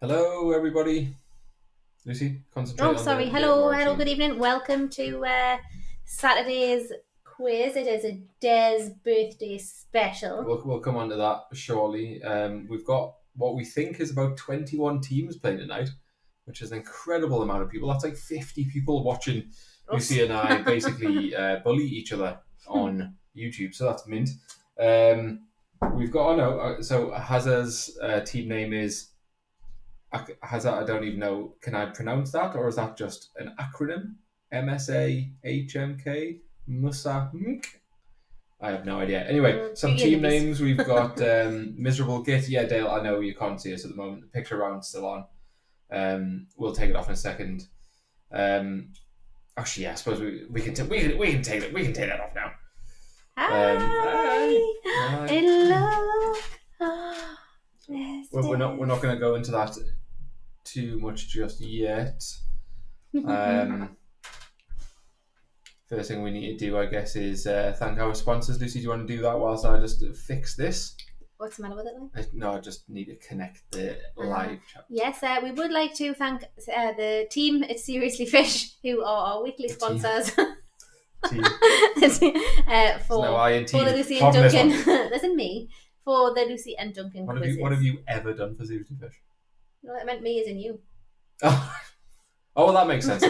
Hello, everybody. Lucy, concentrate Oh, on sorry. the Hello, watching. good evening. Welcome to Saturday's quiz. It is a Des birthday special. We'll come on to that shortly. We've got what we think is about 21 teams playing tonight, which is an incredible amount of people. That's like 50 people watching Oops. Lucy and I basically bully each other on YouTube. So that's mint. We've got, so Hazard's team name is Hazard. I don't even know. Can I pronounce that, or is that just an acronym? MSAHMK Musamk. I have no idea. Anyway, some Beauty and the team Beast. names. We've got Miserable Git. Yeah, Dale, I know you can't see us at the moment. The picture round's still on. We'll take it off in a second. Actually, yeah, I suppose we can take that off now. Hi. Hi. Hello. We're not going to go into that too much just yet. First thing we need to do, I guess, is thank our sponsors. Lucy, do you want to do that whilst I just fix this? What's the matter with it? Like? No, I just need to connect the live chat. Yes, we would like to thank the team at Seriously Fish, who are our weekly sponsors. Team. For the Lucy and Duncan. Listen, me. For the Lucy and Duncan quizzes. What have you ever done for Seriously Fish? No, that meant me as in you. Oh, well, that makes sense.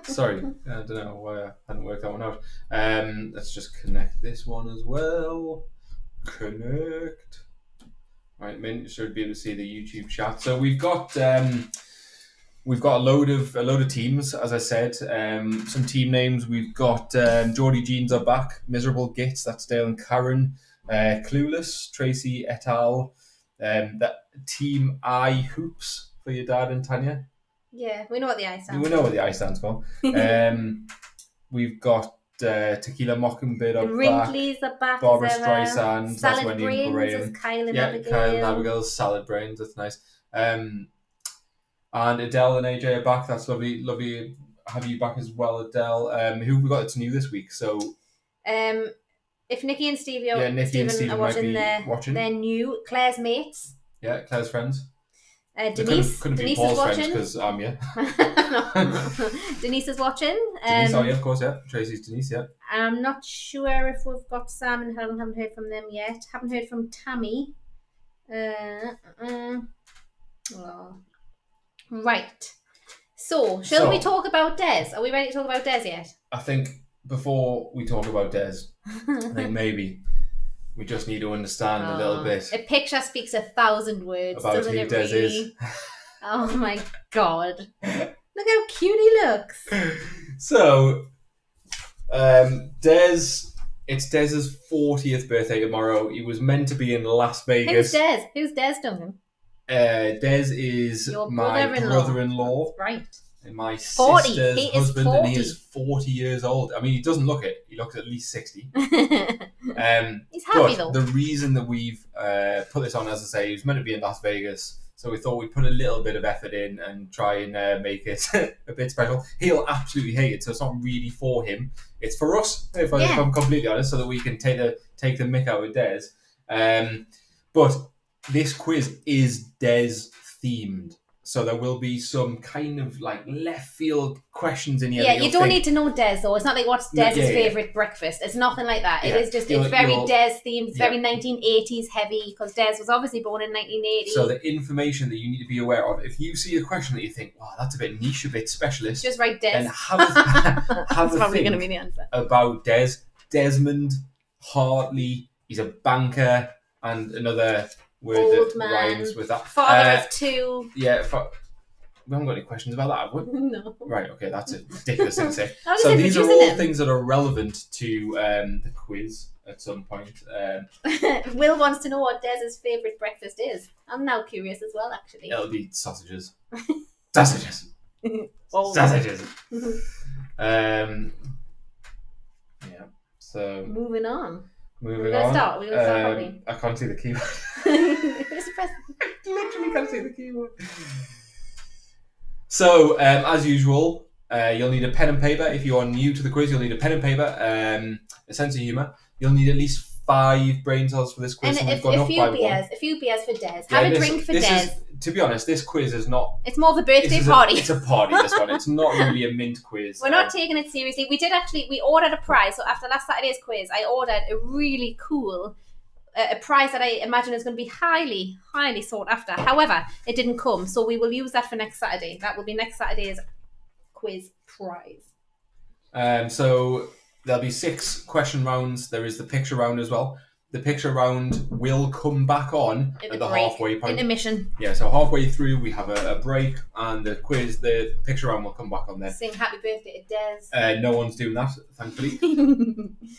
Sorry, I don't know why I hadn't worked that one out. Let's just connect this one as well. Connect. Right, Mint should be able to see the YouTube chat. So we've got a load of teams, as I said. Some team names. We've got Geordie Jeans are back. Miserable Gits. That's Dale and Karen. Clueless. Tracy et al. That Team I Hoops for your dad and Tanya. Yeah, we know what the I stands for. We know what the I stands for. We've got Tequila Mockingbird up Wrinklies are back. Barbara Streisand. Salad Brains is Kyle and Abigail. Kyle and Abigail's Salad Brains. That's nice. And Adele and AJ are back. That's lovely. Lovely have you back as well, Adele. Who have we got that's new this week? So, if Nikki and Stevie are watching, they're new. Claire's mates. Yeah, Claire's friends. Denise. Couldn't Denise be Paul's is watching because I'm yeah. Denise is watching. Denise, yeah, of course, yeah. Tracy's Denise, yeah. I'm not sure if we've got Sam and Helen. Haven't heard from them yet. Haven't heard from Tammy. Right. So, shall we talk about Des? Are we ready to talk about Des yet? I think before we talk about Des, I think maybe we just need to understand a little bit. A picture speaks 1,000 words, about doesn't who it? Des really? is. Oh my god! Look how cute he looks. So, Des. It's Des's 40th birthday tomorrow. He was meant to be in Las Vegas. Who's Des? Who's Des, Duncan? Des is my brother-in-law. That's right. And my sister's husband, and he is 40 years old. I mean, he doesn't look it. He looks at least 60. He's happy, though. The reason that we've put this on, as I say, he was meant to be in Las Vegas, so we thought we'd put a little bit of effort in and try and make it a bit special. He'll absolutely hate it, so it's not really for him. It's for us, if I'm completely honest, so that we can take the mick out with Des. But this quiz is Des themed. So there will be some kind of like left field questions in here. Yeah, you don't need to know Des though. It's not like what's Des' favourite breakfast. It's nothing like that. It is just it's very Des themed. It's very 1980s heavy because Des was obviously born in 1980. So the information that you need to be aware of, if you see a question that you think, wow, that's a bit niche, a bit specialist, just write Des. And have a that's probably going to be the answer. About Desmond Hartley. He's a banker and another word old that man, rhymes with that. Father of two. Yeah, we haven't got any questions about that, have we? No. Right, okay, that's a ridiculous thing to say. So these are all things that are relevant to the quiz at some point. Will wants to know what Des's favourite breakfast is. I'm now curious as well, actually. It'll be sausages. Sausages. Sausages. Yeah, so... Moving on. We're gonna start probably. I can't see the keyboard. I literally can't see the keyboard. So, as usual, you'll need a pen and paper. If you are new to the quiz, you'll need a pen and paper, a sense of humour. You'll need at least 5 brain cells for this quiz. And a few beers for Des. Have a drink for Des. to be honest, this quiz is not. It's more of a birthday party. It's a party. This one. It's not really a mint quiz. We're not taking it seriously. We ordered a prize. So after last Saturday's quiz, I ordered a really cool. A prize that I imagine is going to be highly, highly sought after. However, it didn't come, so we will use that for next Saturday. That will be next Saturday's quiz prize. So there'll be 6 question rounds. There is the picture round as well. The picture round will come back on at the halfway point. Intermission. Yeah, so halfway through we have a break, and the picture round will come back on then. Sing happy birthday to Des. No one's doing that, thankfully.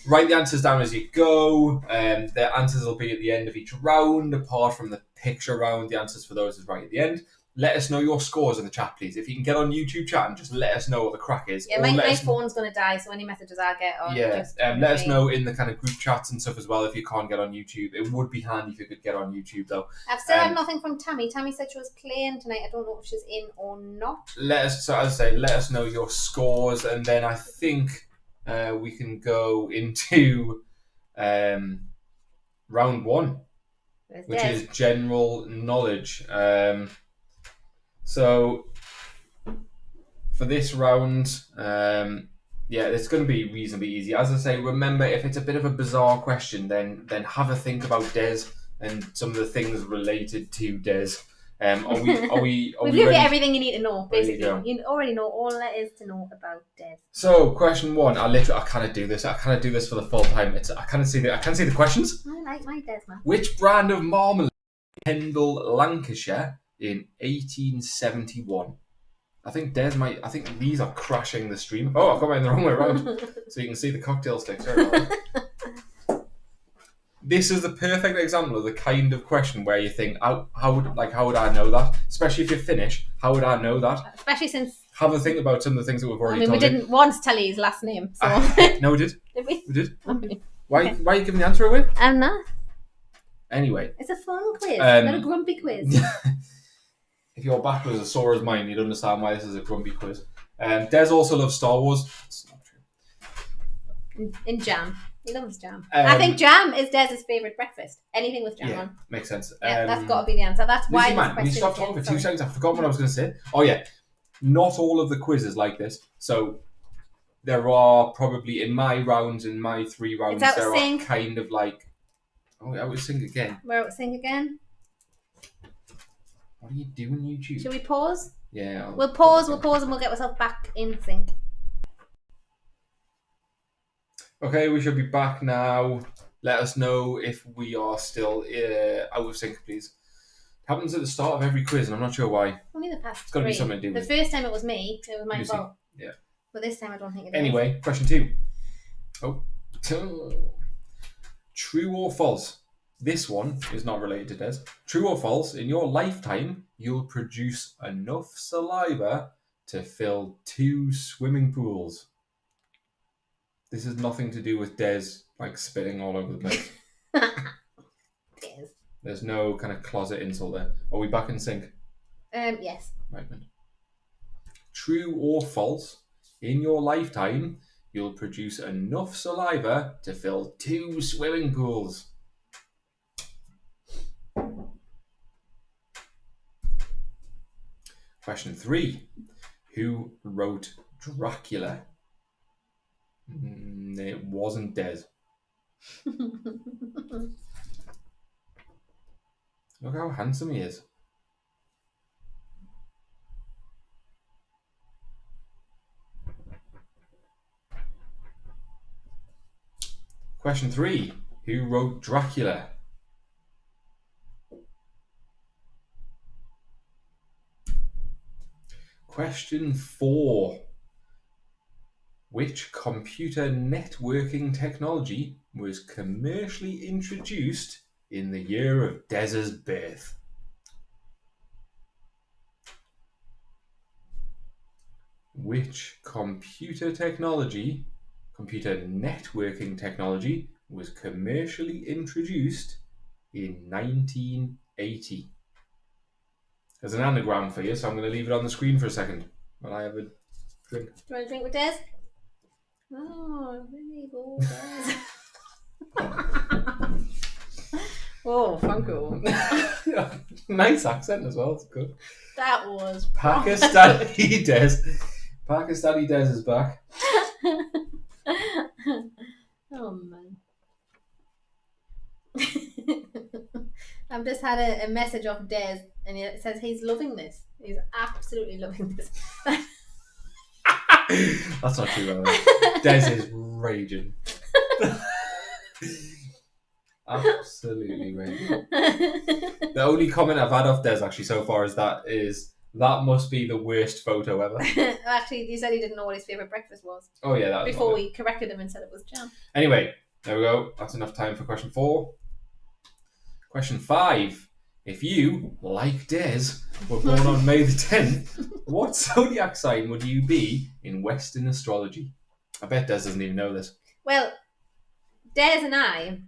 Write the answers down as you go. The answers will be at the end of each round. Apart from the picture round, the answers for those is right at the end. Let us know your scores in the chat, please. If you can get on YouTube chat and just let us know what the crack is. Yeah, my phone's going to die, so any messages I get on. Yeah, let us know in the kind of group chats and stuff as well if you can't get on YouTube. It would be handy if you could get on YouTube, though. I've still had nothing from Tammy. Tammy said she was playing tonight. I don't know if she's in or not. So as I say, let us know your scores, and then I think we can go into round 1, which is general knowledge. So for this round, it's going to be reasonably easy. As I say, remember, if it's a bit of a bizarre question, then have a think about Des and some of the things related to Des. Are we We've given you everything you need to know, basically. You already know all there is to know about Des. So, question 1. I kind of do this. I kind of do this for the full time. I kind of see the questions. I like my Des, man. Which brand of marmalade Kendal, Lancashire in 1871? I think these are crashing the stream. Oh, I've got mine the wrong way around. So you can see the cocktail sticks. This is the perfect example of the kind of question where you think, how would I know that? Especially if you finish, how would I know that? Especially since... Have a think about some of the things that we've already told we didn't once tell you his last name. So. No, we did. Did we? We did. Okay. Why are you giving the answer away? I'm not. Anyway. It's a fun quiz, not a grumpy quiz. If your back was as sore as mine, you'd understand why this is a grumpy quiz. Des also loves Star Wars. That's not true. In jam. He loves jam. I think jam is Des's favourite breakfast. Anything with jam on. Makes sense. Yeah, that's got to be the answer. That's why this question... Can you stop talking for 2 seconds? I forgot what I was going to say. Oh, yeah. Not all of the quizzes like this. So there are probably, in my 3 rounds, there are kind of like... Oh, I would sing again. We're out sing again? What are you doing, YouTube? Should we pause? Yeah. We'll pause and we'll get ourselves back in sync. Okay, we should be back now. Let us know if we are still out of sync, please. It happens at the start of every quiz, and I'm not sure why. Only the past It's got to be something to do with it. The first time it was me, it was my fault. Yeah. But this time I don't think it is. Anyway, question 2. Oh. True or false? This one is not related to Des. True or false? In your lifetime, you'll produce enough saliva to fill 2 swimming pools. This has nothing to do with Des spitting all over the place. Des. There's no kind of closet insult there. Are we back in sync? Yes. Right, man. True or false? In your lifetime, you'll produce enough saliva to fill 2 swimming pools. Question 3. Who wrote Dracula? It wasn't Des. Look how handsome he is. Question 3. Who wrote Dracula? Question 4. Which computer networking technology was commercially introduced in the year of Des's birth? Which computer networking technology was commercially introduced in 1980? There's an anagram for you, so I'm going to leave it on the screen for a second while I have a drink. Do you want to drink with Des? Oh, really go, Des. Oh, Funko. Nice accent as well. It's good. That was Pakistani Des. Pakistani Des is back. Oh man. I've just had a message off Des and it says he's loving this. He's absolutely loving this. That's not true, by the way. Des is raging. Absolutely raging. The only comment I've had off Des actually so far is that must be the worst photo ever. Actually, he said he didn't know what his favourite breakfast was. Oh yeah, that was before we corrected him and said it was jam. Anyway, there we go. That's enough time for question 4. Question 5. If you, like Des, were born on May the 10th, what zodiac sign would you be in Western astrology? I bet Des doesn't even know this. Well, Des and I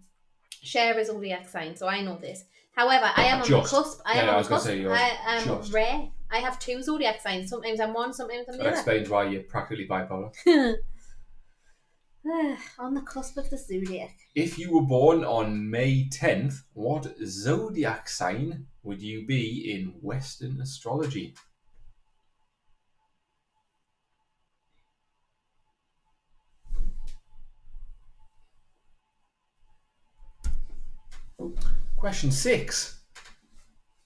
share a zodiac sign, so I know this. However, I am on the cusp. I am rare. I have 2 zodiac signs. Sometimes I'm one, sometimes I'm the other. That explains why you're practically bipolar. On the cusp of the zodiac. If you were born on May 10th, what zodiac sign would you be in Western astrology? Question 6.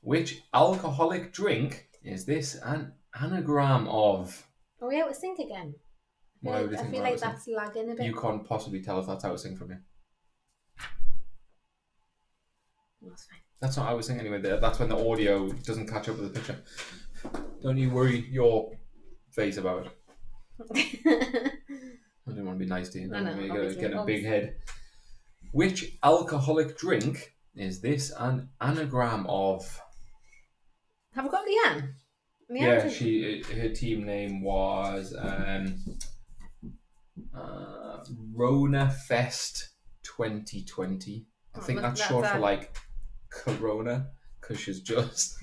Which alcoholic drink is this an anagram of? Are we out of sync again? I feel like that's lagging a bit. You can't possibly tell if that's out of sync from you. That's fine. That's not out of sync anyway. That's when the audio doesn't catch up with the picture. Don't you worry your face about it. I don't want to be nice to you. I know, You're getting a big head. Which alcoholic drink is this an anagram of? Have we got Leanne? Yeah, her team name was Rona Fest 2020. I think that's short for like Corona, because she's just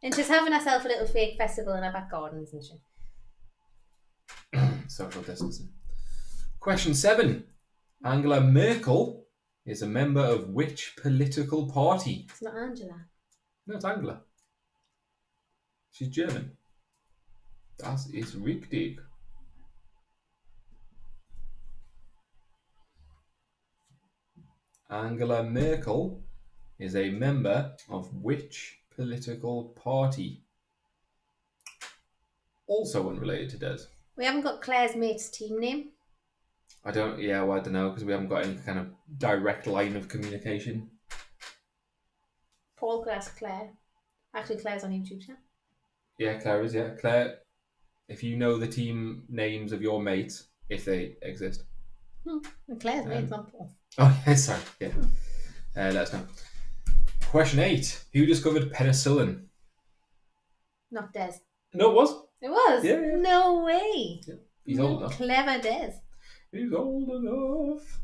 and she's having herself a little fake festival in her back garden, isn't she? Social distancing. Question 7. Angela Merkel is a member of which political party? It's not Angela. No, it's Angela. She's German. Das ist richtig. Angela Merkel is a member of which political party? Also unrelated to Des. We haven't got Claire's mate's team name. I don't know, because we haven't got any kind of direct line of communication. Paul could ask Claire. Actually, Claire's on YouTube channel. Yeah, Claire is, yeah. Claire, if you know the team names of your mates, if they exist. Claire's mate's not Paul. Oh, yeah, sorry. Yeah. Let us know. Question 8. Who discovered penicillin? Not Des. No, it was. It was? Yeah, yeah. No way. Yeah. He's old enough. Clever Des. He's old enough.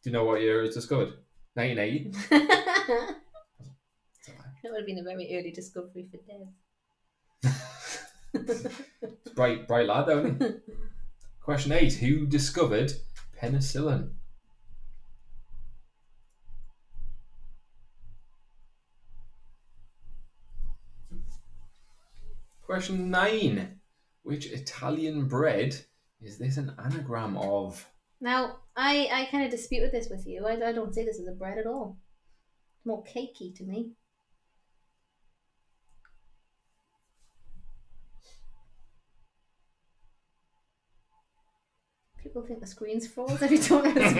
Do you know what year it was discovered? 1980. That would have been a very early discovery for Des. bright lad, don't he? Question 8. Who discovered penicillin? Question 9. Which Italian bread is this an anagram of? Now, I kind of dispute this with you. I don't see this as a bread at all. It's more cakey to me. People think the screen's froze every time it's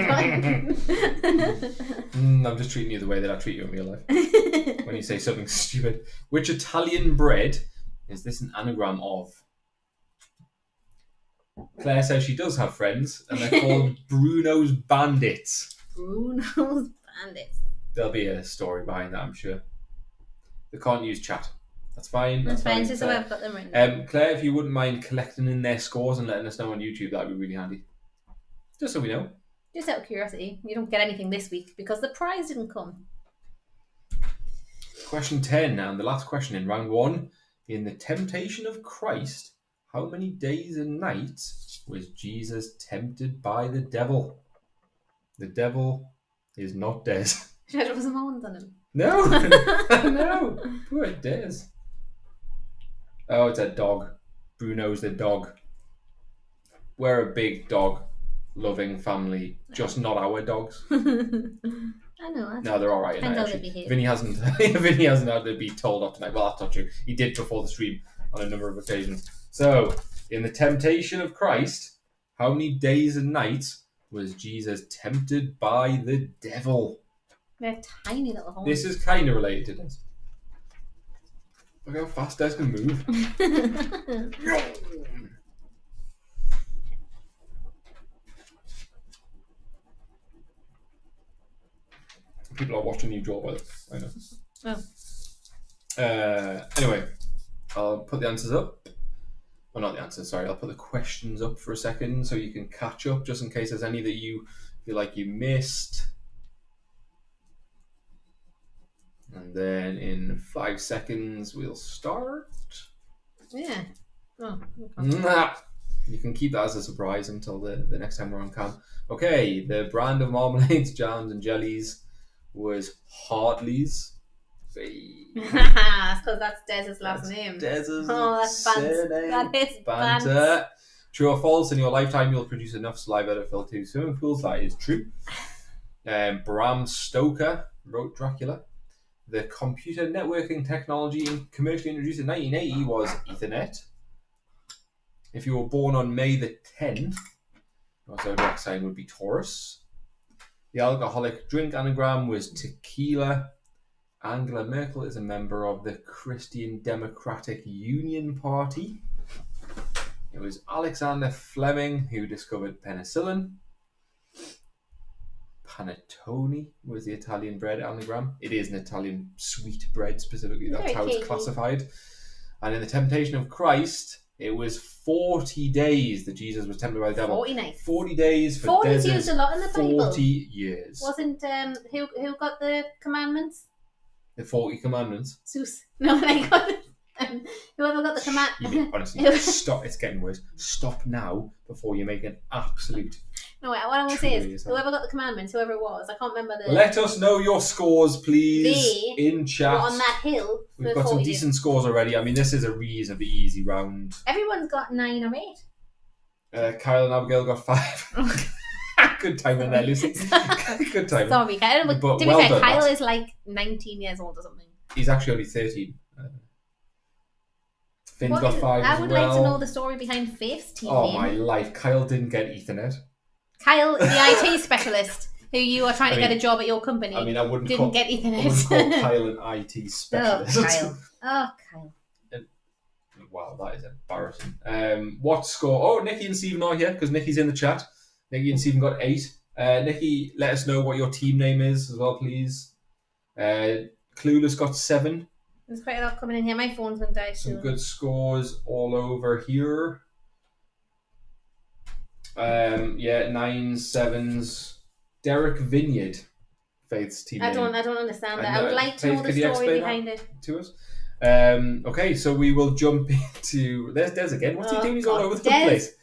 fine. I'm just treating you the way that I treat you in real life. When you say something stupid. Which Italian bread is this an anagram of? Claire says she does have friends, and they're called Bruno's Bandits. Bruno's Bandits. There'll be a story behind that, I'm sure. They can't use chat. That's fine. That's fine. So I've got them right. Claire, if you wouldn't mind collecting in their scores and letting us know on YouTube, that'd be really handy. Just so we know. Just out of curiosity, you don't get anything this week because the prize didn't come. Question 10, and the last question in round 1. In the temptation of Christ, how many days and nights was Jesus tempted by the devil? The devil is not Des. Should I drop some horns on him? No, no. Poor Des. Oh, it's a dog. Bruno's the dog. We're a big dog-loving family, just not our dogs. I know. No, they're all right. Depends how they behave. Vinny hasn't. Vinny hasn't had to be told off tonight. Well, that's not true. He did before the stream on a number of occasions. So, in the temptation of Christ, how many days and nights was Jesus tempted by the devil? They're tiny little horns. This is kind of related to this. Look how fast Des can move. People are watching you draw, by the way. I know. Oh. Anyway, I'll put the answers up. Well, not the answers, sorry. I'll put the questions up for a second so you can catch up, just in case there's any that you feel like you missed. And then in 5 seconds, we'll start. Yeah. Oh, Nah. You can keep that as a surprise until the next time we're on cam. Okay, the brand of marmalades, jams, and jellies was Hartley's. That's because that's Des's last name. Des's that's surname. That is Banter. True or false? In your lifetime, you'll produce enough saliva to fill 2 swimming pools. That is true. Bram Stoker wrote Dracula. The computer networking technology commercially introduced in 1980 was Ethernet. If you were born on May the 10th, your zodiac sign would be Taurus. The alcoholic drink anagram was tequila. Angela Merkel is a member of the Christian Democratic Union Party. It was Alexander Fleming who discovered penicillin. Panettone was the Italian bread anagram. It is an Italian sweet bread specifically. That's Very how it's cakey. classified. And in the temptation of Christ, it was 40 days that Jesus was tempted by the devil. 40 nights. 40 days for 40 is Des's used a lot in the Bible. 40 years. Wasn't who got the commandments? The 40 commandments. Zeus. No, they got whoever got the command. Honestly, stop. It's getting worse. Stop now before you make an absolute... No, wait, what I'm going to say is, yourself. whoever got the commandments, whoever it was, I can't remember the... Let us know your scores, please, in chat. on that hill. We've got some decent scores already. I mean, this is a reasonably easy round. Everyone's got 9 or 8. Kyle and Abigail got 5. Good timing there, Lucy. Good timing. Sorry, Kyle. But to be well fair, done, Kyle Matt. is like 19 years old or something. He's actually only 13. Finn's got 5 I as would well. like to know the story behind Faith's team Oh name. my life, Kyle didn't get Ethernet. Kyle, the IT specialist, who you are trying to I mean- get a job at your company, I mean, I wouldn't didn't call, get I wouldn't Ethernet. call Kyle an IT specialist. Oh, Kyle. Wow, that is embarrassing. What score? Oh, Nikki and Stephen are here because Nikki's in the chat. Nikki and Stephen got 8. Nikki, let us know what your team name is as well, please. Clueless got 7. There's quite a lot coming in here. My phone's going to die Some soon. good scores all over here. 9 7s. Derek Vineyard, Faith's team I name. don't understand I that. know. I would like to Faith, know the could you story explain behind it. to us. Okay, so we will jump into... There's Des again. What's he doing? He's all God. over the Des. place.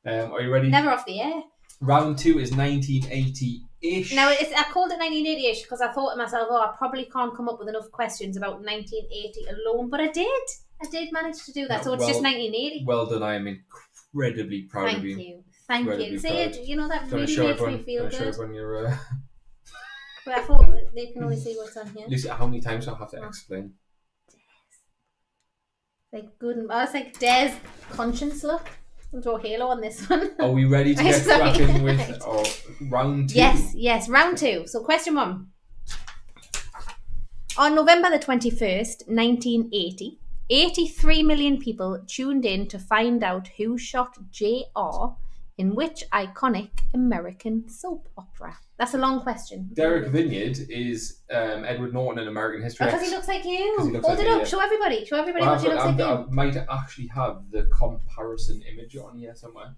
Are you ready? Never off the air. Round 2 is 1980-ish. Now, I called it 1980-ish because I thought to myself, I probably can't come up with enough questions about 1980 alone, but I did. I did manage to do that, so it's just 1980. Well done. I am incredibly proud Thank of you. you. Thank Incredibly you. See, proud. you know, that Trying really to show makes everyone, me feel trying to show good. everyone your... But I thought they can only see what's on here. Lucy, how many times do I have to explain? Like good. I was like, Des, conscience look. I'll draw Halo on this one. Are we ready to get Sorry. cracking with round 2? Yes. Round 2. So question 1. On November the 21st, 1980, 83 million people tuned in to find out who shot JR in which iconic American soap opera. That's a long question. Derek Vineyard is Edward Norton in American History Because X. he looks like 'Cause he you. looks Hold like it me, up. yeah. Show everybody Well, what he looks like I you. might actually have the comparison image on here somewhere.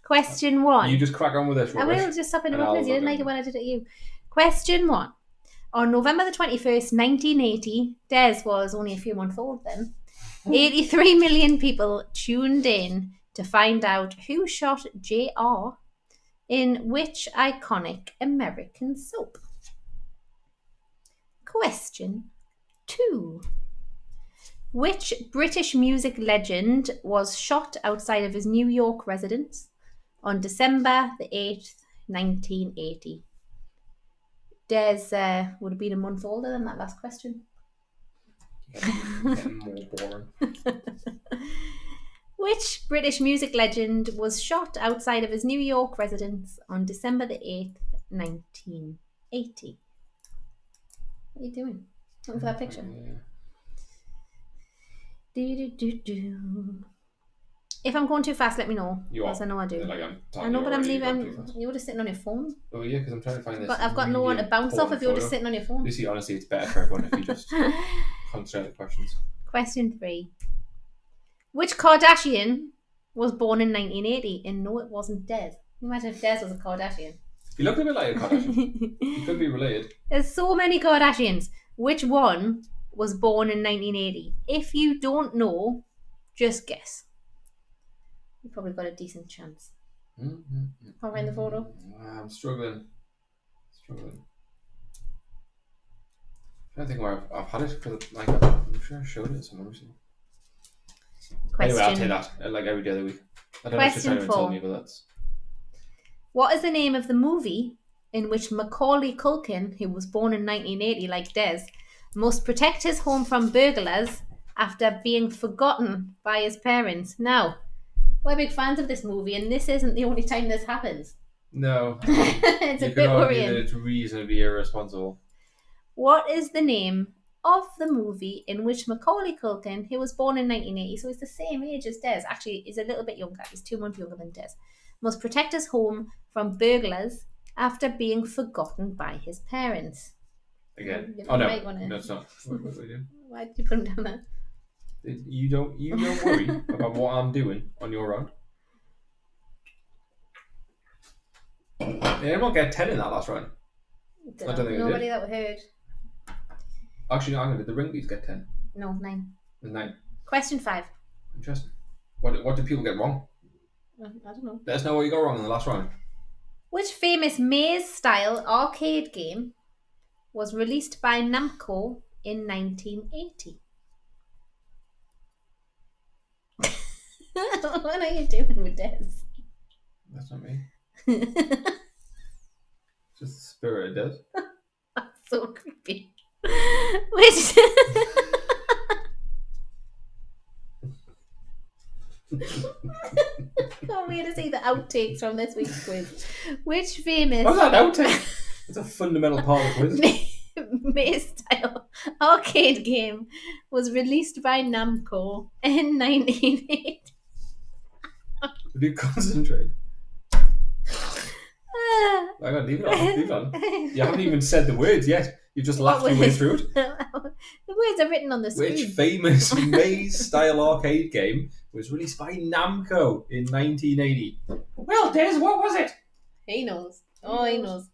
Question 1. You just crack on with this, I Robert. will just stop And interrupting I'll us. You didn't look like at it when I did it at you. Question 1. On November the 21st, 1980, Des was only a few months old then. 83 million people tuned in to find out who shot JR in which iconic American soap. Question 2. Which British music legend was shot outside of his New York residence on December the 8th, 1980? Des would have been a month older than that last question. Getting more boring. Which British music legend was shot outside of his New York residence on December the 8th, 1980? What are you doing? Looking for that picture. If I'm going too fast, let me know. You are. Because I know I do. Like I know, but I'm leaving. You're just sitting on your phone. Oh yeah, because I'm trying to find this. But I've got no one to bounce off if you're just sitting on your phone. You see, honestly, it's better for everyone if you just concentrate on the questions. Question 3. Which Kardashian was born in 1980? And no, it wasn't Des. Imagine if Des was a Kardashian. He looked a bit like a Kardashian. He could be related. There's so many Kardashians. Which one was born in 1980? If you don't know, just guess. You probably got a decent chance. Can't find the photo. I'm struggling. I don't think where I've had it because I'm sure I showed it somewhere. Anyway, I'll take that like every day of the week. I don't know if you're trying to insult me, but that's. What is the name of the movie in which Macaulay Culkin, who was born in 1980 like Des, must protect his home from burglars after being forgotten by his parents? Now, we're big fans of this movie, and this isn't the only time this happens. No. It's a bit worrying. That it's reasonably irresponsible. What is the name of the movie in which Macaulay Culkin, who was born in 1980, so he's the same age as Des, actually he's a little bit younger, he's 2 months younger than Des, must protect his home from burglars after being forgotten by his parents? Again? No, no, it's not. Why did you put him down there? You don't worry about what I'm doing on your round. Did anyone get 10 in that last round? I don't think nobody that we heard. Actually, no, did the Ringlies get 10? No, 9. 9. Question 5. Interesting. What did people get wrong? I don't know. Let us know what you got wrong in the last round. Which famous maze-style arcade game was released by Namco in 1980? What are you doing with this? That's not me. Just the spirit of Des. That's so creepy. Which can't wait to see the outtakes from this week's quiz. Which famous What's that outtake? It's a fundamental part of the quiz. maze-style arcade game was released by Namco in 1980? If you concentrate. I gotta leave it on. You haven't even said the words yet. You just laughed your way through it. The words are written on the screen. Which famous maze-style arcade game was released by Namco in 1980? Well, Des, what was it? He knows. Oh, he knows.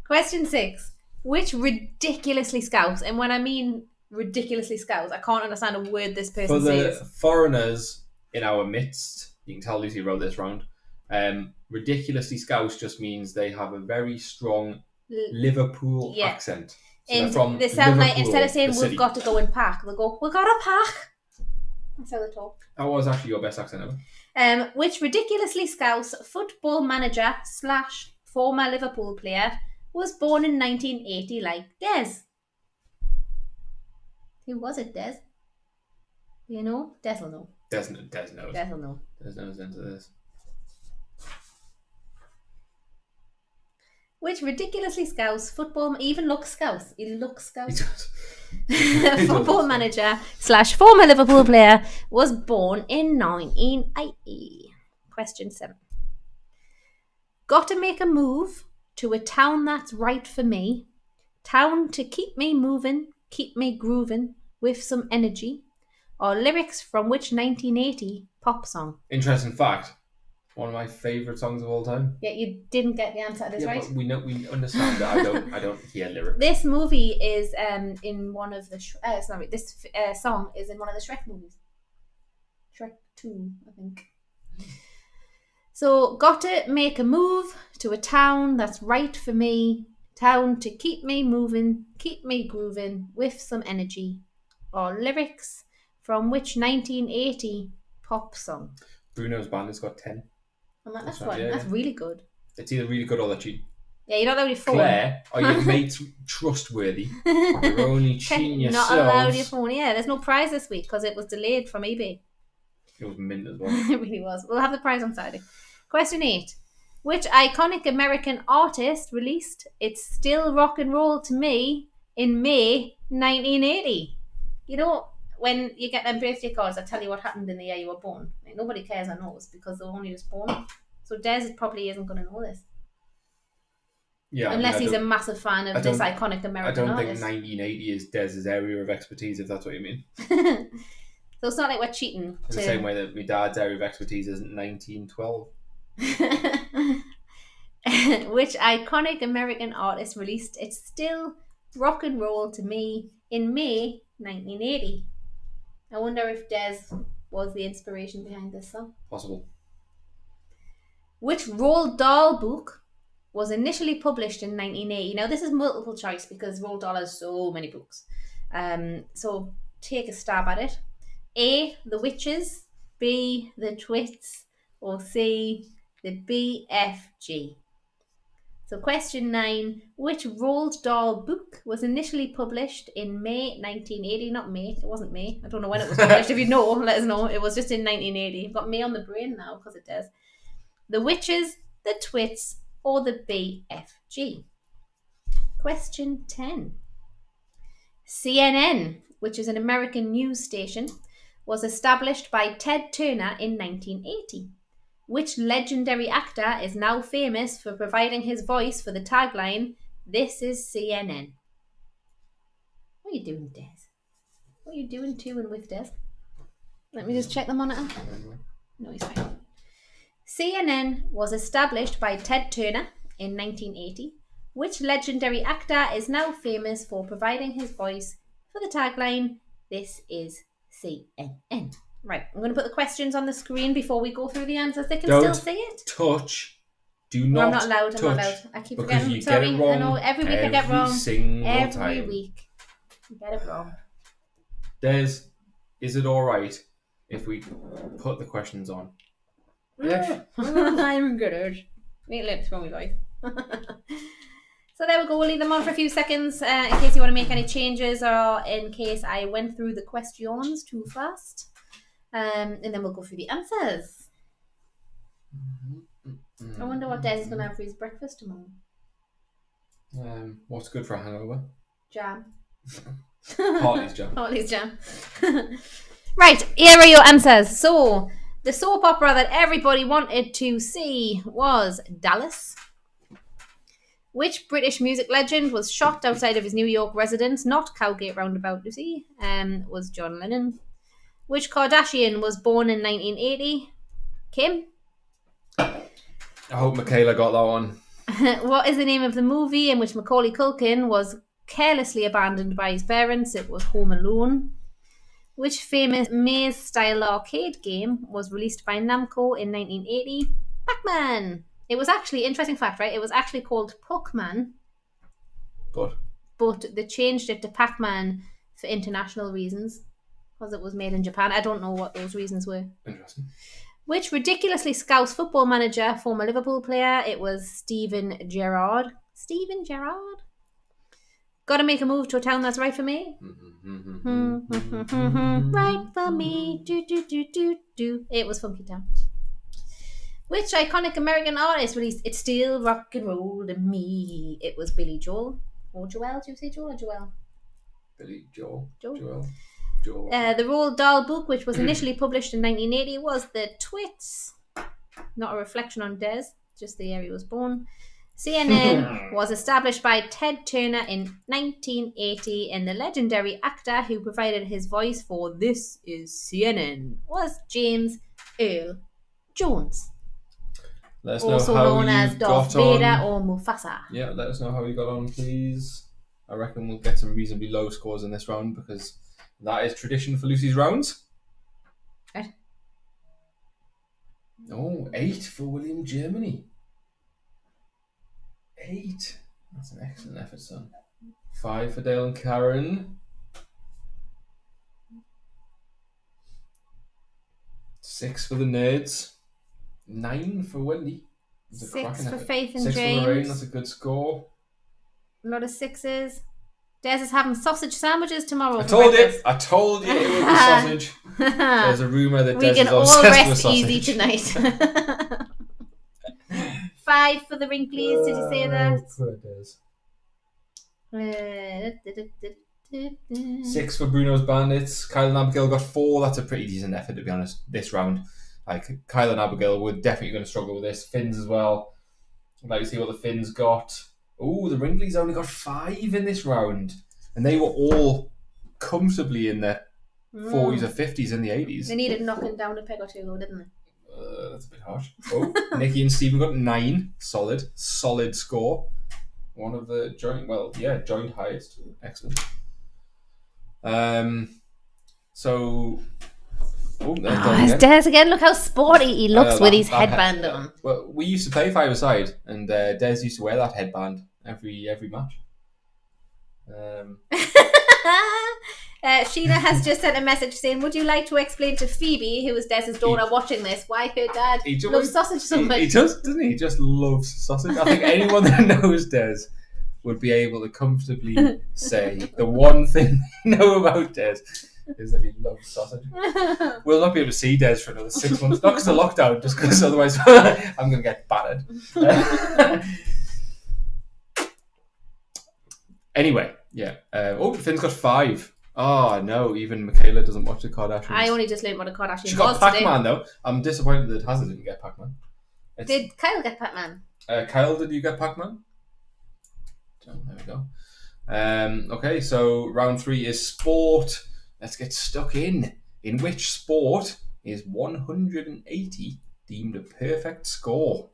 Question 6. Which ridiculously scouse, and when I mean ridiculously scouse, I can't understand a word this person says. For the foreigners in our midst, you can tell Lucy wrote this round. Ridiculously scouse just means they have a very strong Liverpool accent. So and they sound like, instead of saying we've got to go and pack, they'll go, we've got to pack. That's how they talk. That was actually your best accent ever. Which ridiculously scouse football manager / former Liverpool player was born in 1980 like Des? Who was it, Des? Do you know? Des will know. Des knows. Des will know. Des knows into this. Which ridiculously scouse football, even looks scouse. He looks scouse. Football manager / former Liverpool player was born in 1980. Question 7. Got to make a move to a town that's right for me. Town to keep me moving, keep me grooving with some energy. Or lyrics from which 1980 pop song? Interesting fact. One of my favourite songs of all time. Yeah, you didn't get the answer to this, right? But we understand that I don't hear lyrics. This movie is in one of the this song is in one of the Shrek movies. Shrek 2, I think. So, got to make a move to a town that's right for me. town to keep me moving, keep me grooving with some energy. Or lyrics from which 1980 pop song? Bruno's band has got 10. That's right, one. yeah, That's yeah. really good. It's either really good or they're cheap. Yeah, you're not allowed your phone. Claire, are your mates trustworthy? You're only cheating yourselves. Not allowed your phone. Yeah, there's no prize this week because it was delayed from eBay. It was mint as well. It really was. We'll have the prize on Saturday. Question 8. Which iconic American artist released It's Still Rock and Roll to Me in May 1980? You know, when you get them birthday cards that tell you what happened in the year you were born, like, nobody cares or knows because they were only just born. So Des probably isn't going to know this. Yeah, unless he's a massive fan of this iconic American artist. I don't think 1980 is Des's area of expertise, if that's what you mean. So it's not like we're cheating. In the same way that my dad's area of expertise isn't 1912. Which iconic American artist released It's Still Rock and Roll to Me in May 1980? I wonder if Des was the inspiration behind this song. Possible. Which Roald Dahl book was initially published in 1980? Now, this is multiple choice because Roald Dahl has so many books. So take a stab at it. A, The Witches. B, The Twits. Or C, The BFG. So question 9. Which Roald Dahl book was initially published in May 1980? Not May. It wasn't May. I don't know when it was published. If you know, let us know. It was just in 1980. I've got May on the brain now because it does. The Witches, The Twits, or the BFG. Question 10. CNN, which is an American news station, was established by Ted Turner in 1980. Which legendary actor is now famous for providing his voice for the tagline, "This is CNN"? What are you doing, Des? What are you doing to and with Des? Let me just check the monitor. No, he's fine. CNN was established by Ted Turner in 1980. Which legendary actor is now famous for providing his voice for the tagline, "This is CNN"? Right, I'm going to put the questions on the screen before we go through the answers. They can still see it. Touch. Do not. I'm not allowed. Touch, I'm not allowed. I keep because forgetting. you Sorry, get it wrong. I know every week I get wrong. Every time. Week. I get it wrong. Des, is it all right if we put the questions on? Yes. I'm good. Make lips for me, guys. So there we go. We'll leave them on for a few seconds in case you want to make any changes or in case I went through the questions too fast. And then we'll go through the answers. I wonder what Des is going to have for his breakfast tomorrow. What's good for a hangover? Jam. Hartley's jam. Hartley's jam. Right, here are your answers. So, the soap opera that everybody wanted to see was Dallas. Which British music legend was shot outside of his New York residence, not Cowgate Roundabout, you see, was John Lennon. Which Kardashian was born in 1980? Kim? I hope Michaela got that one. What is the name of the movie in which Macaulay Culkin was carelessly abandoned by his parents? It was Home Alone. Which famous maze-style arcade game was released by Namco in 1980? Pac-Man. It was actually, interesting fact, right? It was actually called Puckman. But they changed it to Pac-Man for international reasons. Because it was made in Japan. I don't know what those reasons were. Interesting. Which ridiculously scouse football manager, former Liverpool player? It was Steven Gerrard. Steven Gerrard? Got to make a move to a town that's right for me. Right for me. Do, do, do, do, do. It was Funky Town. Which iconic American artist released It's Still Rock and Roll to Me? It was Billy Joel. Or Joel. Do you say Joel or Joel? Billy Joel. Joel. The Roald Dahl book, which was initially published in 1980, was The Twits. Not a reflection on Des, just the year he was born. CNN was established by Ted Turner in 1980, and the legendary actor who provided his voice for This is CNN was James Earl Jones. Let us know also how known you as Darth Vader or Mufasa. Yeah, let us know how you got on, please. I reckon we'll get some reasonably low scores in this round because that is tradition for Lucy's rounds. Right. Oh, 8 for William Germany. 8. That's an excellent effort, son. 5 for Dale and Karen. 6 for the nerds. 9 for Wendy. 6 for Faith and 6 James. for Lorraine, that's a good score. A lot of 6s. Des is having sausage sandwiches tomorrow. I told you it would be sausage. There's a rumour that Des is obsessed with sausage. We can all rest easy tonight. 5 for the Wrinklies, did you say that? Poor Des. 6 for Bruno's Bandits. Kyle and Abigail got 4. That's a pretty decent effort, to be honest, this round. Like, Kyle and Abigail were definitely going to struggle with this. Finns as well. I'd like to see what the Finns got. Oh, the Wrinklies only got 5 in this round. And they were all comfortably in their 40s or 50s in the 80s. They needed knocking down a peg or two, though, didn't they? That's a bit harsh. Oh, Nikki and Stephen got 9. Solid score. One of the joint highest. Excellent. There's Des again. Look how sporty he looks with his headband on. Well, we used to play 5-a-side, and Des used to wear that headband every match. Sheena has just sent a message saying, would you like to explain to Phoebe, who is Des's daughter, watching this, why her dad loves sausage so much? He does, doesn't he? He just loves sausage. I think anyone that knows Des would be able to comfortably say the one thing they know about Des is that he loves sausage. We'll not be able to see Des for another 6 months. Not because of lockdown, just because otherwise I'm going to get battered. Anyway, yeah. Finn's got 5. Oh, no, even Michaela doesn't watch the Kardashians. I only just learned what a Kardashian was. She got Pac-Man, though. I'm disappointed that Hazard didn't get Pac-Man. Did Kyle get Pac-Man? Kyle, did you get Pac-Man? Oh, there we go. Okay, so round 3 is sport. Let's get stuck in. In which sport is 180 deemed a perfect score?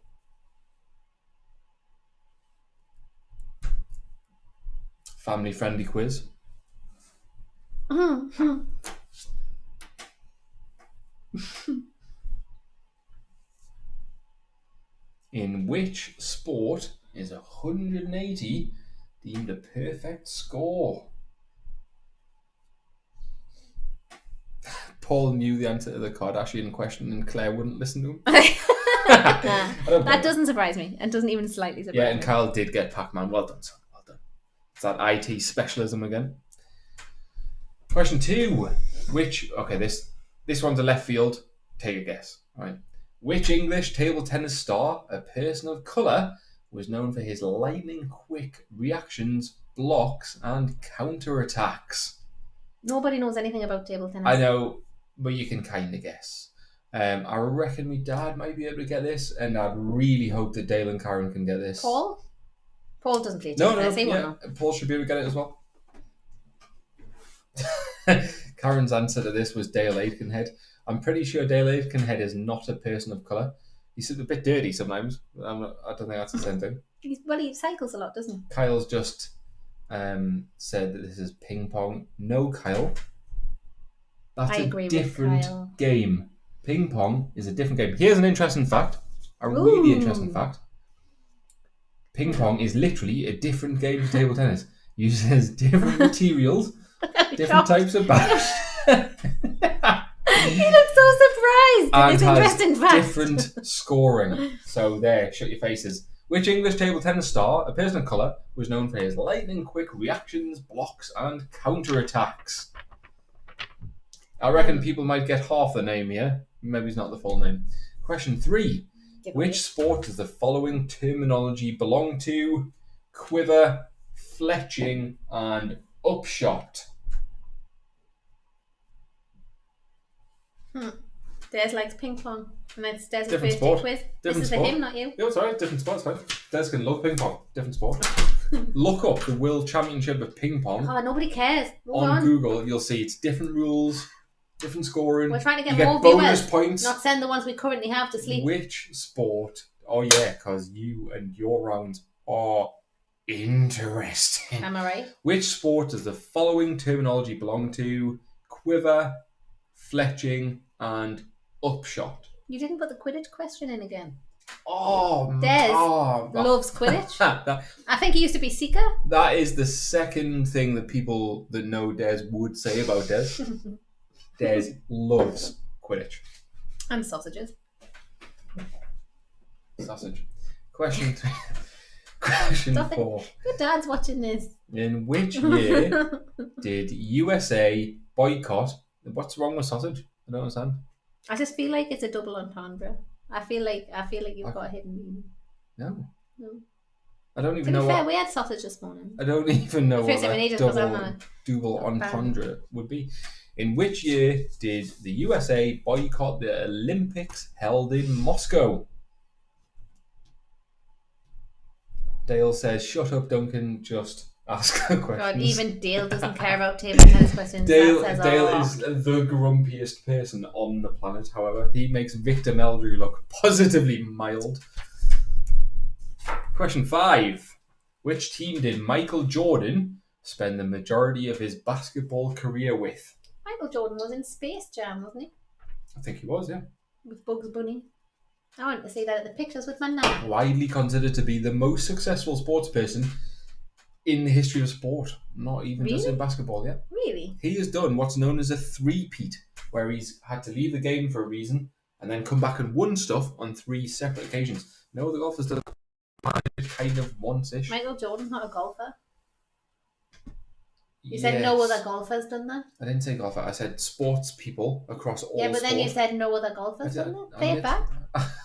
Family-friendly quiz. In which sport is 180 deemed a perfect score? Paul knew the answer to the Kardashian question and Claire wouldn't listen to him. That doesn't surprise me. It doesn't even slightly surprise me. Yeah, and Kyle did get Pac-Man. Well done, son. Well done. It's that IT specialism again. Question 2. This one's a left field. Take a guess. All right. Which English table tennis star, a person of colour, was known for his lightning-quick reactions, blocks, and counter-attacks? Nobody knows anything about table tennis. I know, but you can kind of guess. I reckon my dad might be able to get this, and I'd really hope that Dale and Karen can get this. Paul? Paul doesn't play table tennis. No. Paul should be able to get it as well. Karen's answer to this was Dale Aitkenhead. I'm pretty sure Dale Aitkenhead is not a person of colour. He's a bit dirty sometimes. I don't think that's the same thing. He cycles a lot, doesn't he? Kyle's just said that this is ping pong. No, Kyle. That's a different game. Ping pong is a different game. Here's an interesting fact. Really interesting fact. Ping pong is literally a different game to table tennis. Uses different materials, different types of bats. He looks so surprised. And has different scoring. So there, shut your faces. Which English table tennis star, a person of colour, was known for his lightning-quick reactions, blocks, and counter-attacks? I reckon people might get half the name here. Maybe it's not the full name. Question 3. Which sport does the following terminology belong to? Quiver, fletching, and upshot. Des likes ping pong. And that's Des' Different birthday sport. quiz. Different this is sport. for him, not you. Yeah, it's alright. Different sports, fine. Des can love ping pong. Different sport. Look up the World Championship of Ping Pong. Oh, nobody cares. On Google, you'll see it's different rules, different scoring. We're trying to you get more bonus viewers, points. not send the ones we currently have to sleep. Which sport? Oh yeah, because you and your rounds are interesting. Am I right? Which sport does the following terminology belong to? Quiver, fletching, and upshot. You didn't put the Quidditch question in again. Des oh, loves Quidditch. that, I think he used to be Seeker. that is the second thing that people that know Des would say about Des. Des loves Quidditch. And sausages. Sausage. Question 3. Question Stop 4. Your dad's watching this. In which year did USA boycott? What's wrong with sausage? I don't understand. I just feel like it's a double entendre. I feel like you've got a hidden meaning. No. No. I don't To even be know fair, what. we had sausage this morning. I don't even know The first what time in that ages, 'cause I'm not double a entendre would be. In which year did the USA boycott the Olympics held in Moscow? Dale says, "Shut up, Duncan. Just ask the questions." God, even Dale doesn't care about table tennis questions. Dale That says a lot. is the grumpiest person on the planet. However, he makes Victor Meldrew look positively mild. Question 5. Which team did Michael Jordan spend the majority of his basketball career with? Michael Jordan was in Space Jam, wasn't he? I think he was, yeah. With Bugs Bunny. I went to see that at the pictures with my nan. Widely considered to be the most successful sports person in the history of sport. Not even just Really? in basketball, yeah. Really? He has done what's known as a three-peat, where he's had to leave the game for a reason and then come back and won stuff on 3 separate occasions. No other golfers done it kind of once-ish. Michael Jordan's not a golfer. You said no other golfers done that? I didn't say golfer. I said sports people across all Yeah, but then sport. you said no other golfers done that? Play it back.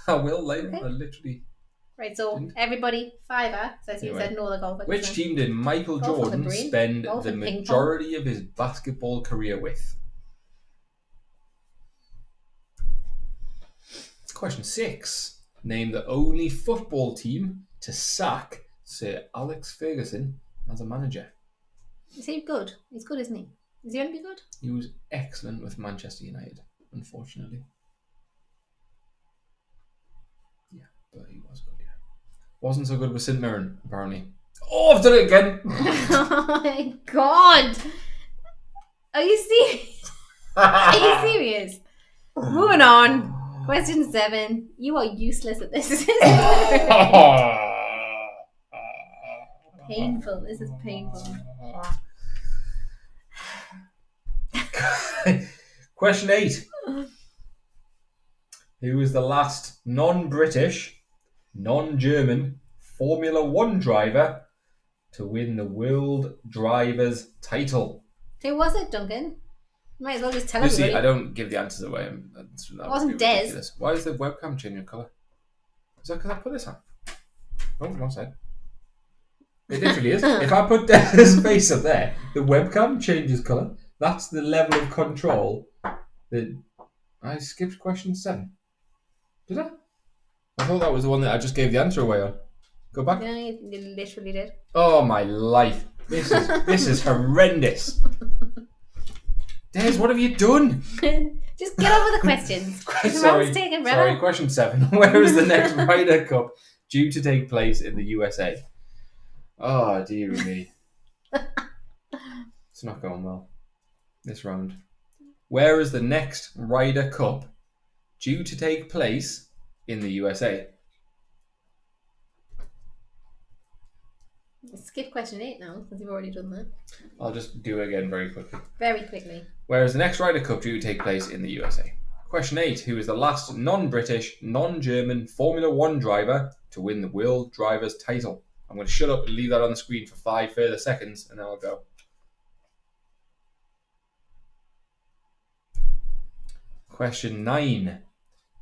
I will later. Okay. I literally... Right, so Didn't. everybody, fiver, says you Anyway. said no other golfers. Which team did Michael Golf on the Jordan brain. spend Golf the and ping pong. majority of his basketball career with? Question 6. Name the only football team to sack Sir Alex Ferguson as a manager. Is he good? He's good, isn't he? Is he going to be good? He was excellent with Manchester United, unfortunately. Yeah, but he was good, yeah. Wasn't so good with St Mirren, apparently. Oh, I've done it again! Oh my god! Are you serious? Are you serious? Moving on. Question 7. You are useless at this. Painful. This is painful. Question 8. Who was the last non-British, non-German Formula 1 driver to win the World Drivers' title? Who was it, Duncan? Might as well just tell You see, everybody. I don't give the answers away. That wasn't would be Des. ridiculous. Why is the webcam changing colour? Is that because I put this on? Oh, wrong side. It literally is. If I put Des' face up there, the webcam changes colour. That's the level of control that I skipped question 7. Did I? I thought that was the one that I just gave the answer away on. Go back. Yeah, you literally did. Oh my life! This is horrendous. Des, what have you done? Just get on with the questions. Sorry, taking sorry. Question 7. Where is the next Ryder Cup due to take place in the USA? Oh dearie me. It's not going well this round. Where is the next Ryder Cup due to take place in the USA? Skip question 8 now, because you've already done that. I'll just do it again very quickly. Very quickly. Where is the next Ryder Cup due to take place in the USA? Question 8. Who is the last non-British, non-German Formula 1 driver to win the World Drivers' title? I'm going to shut up and leave that on the screen for 5 further seconds, and then I'll go. Question 9.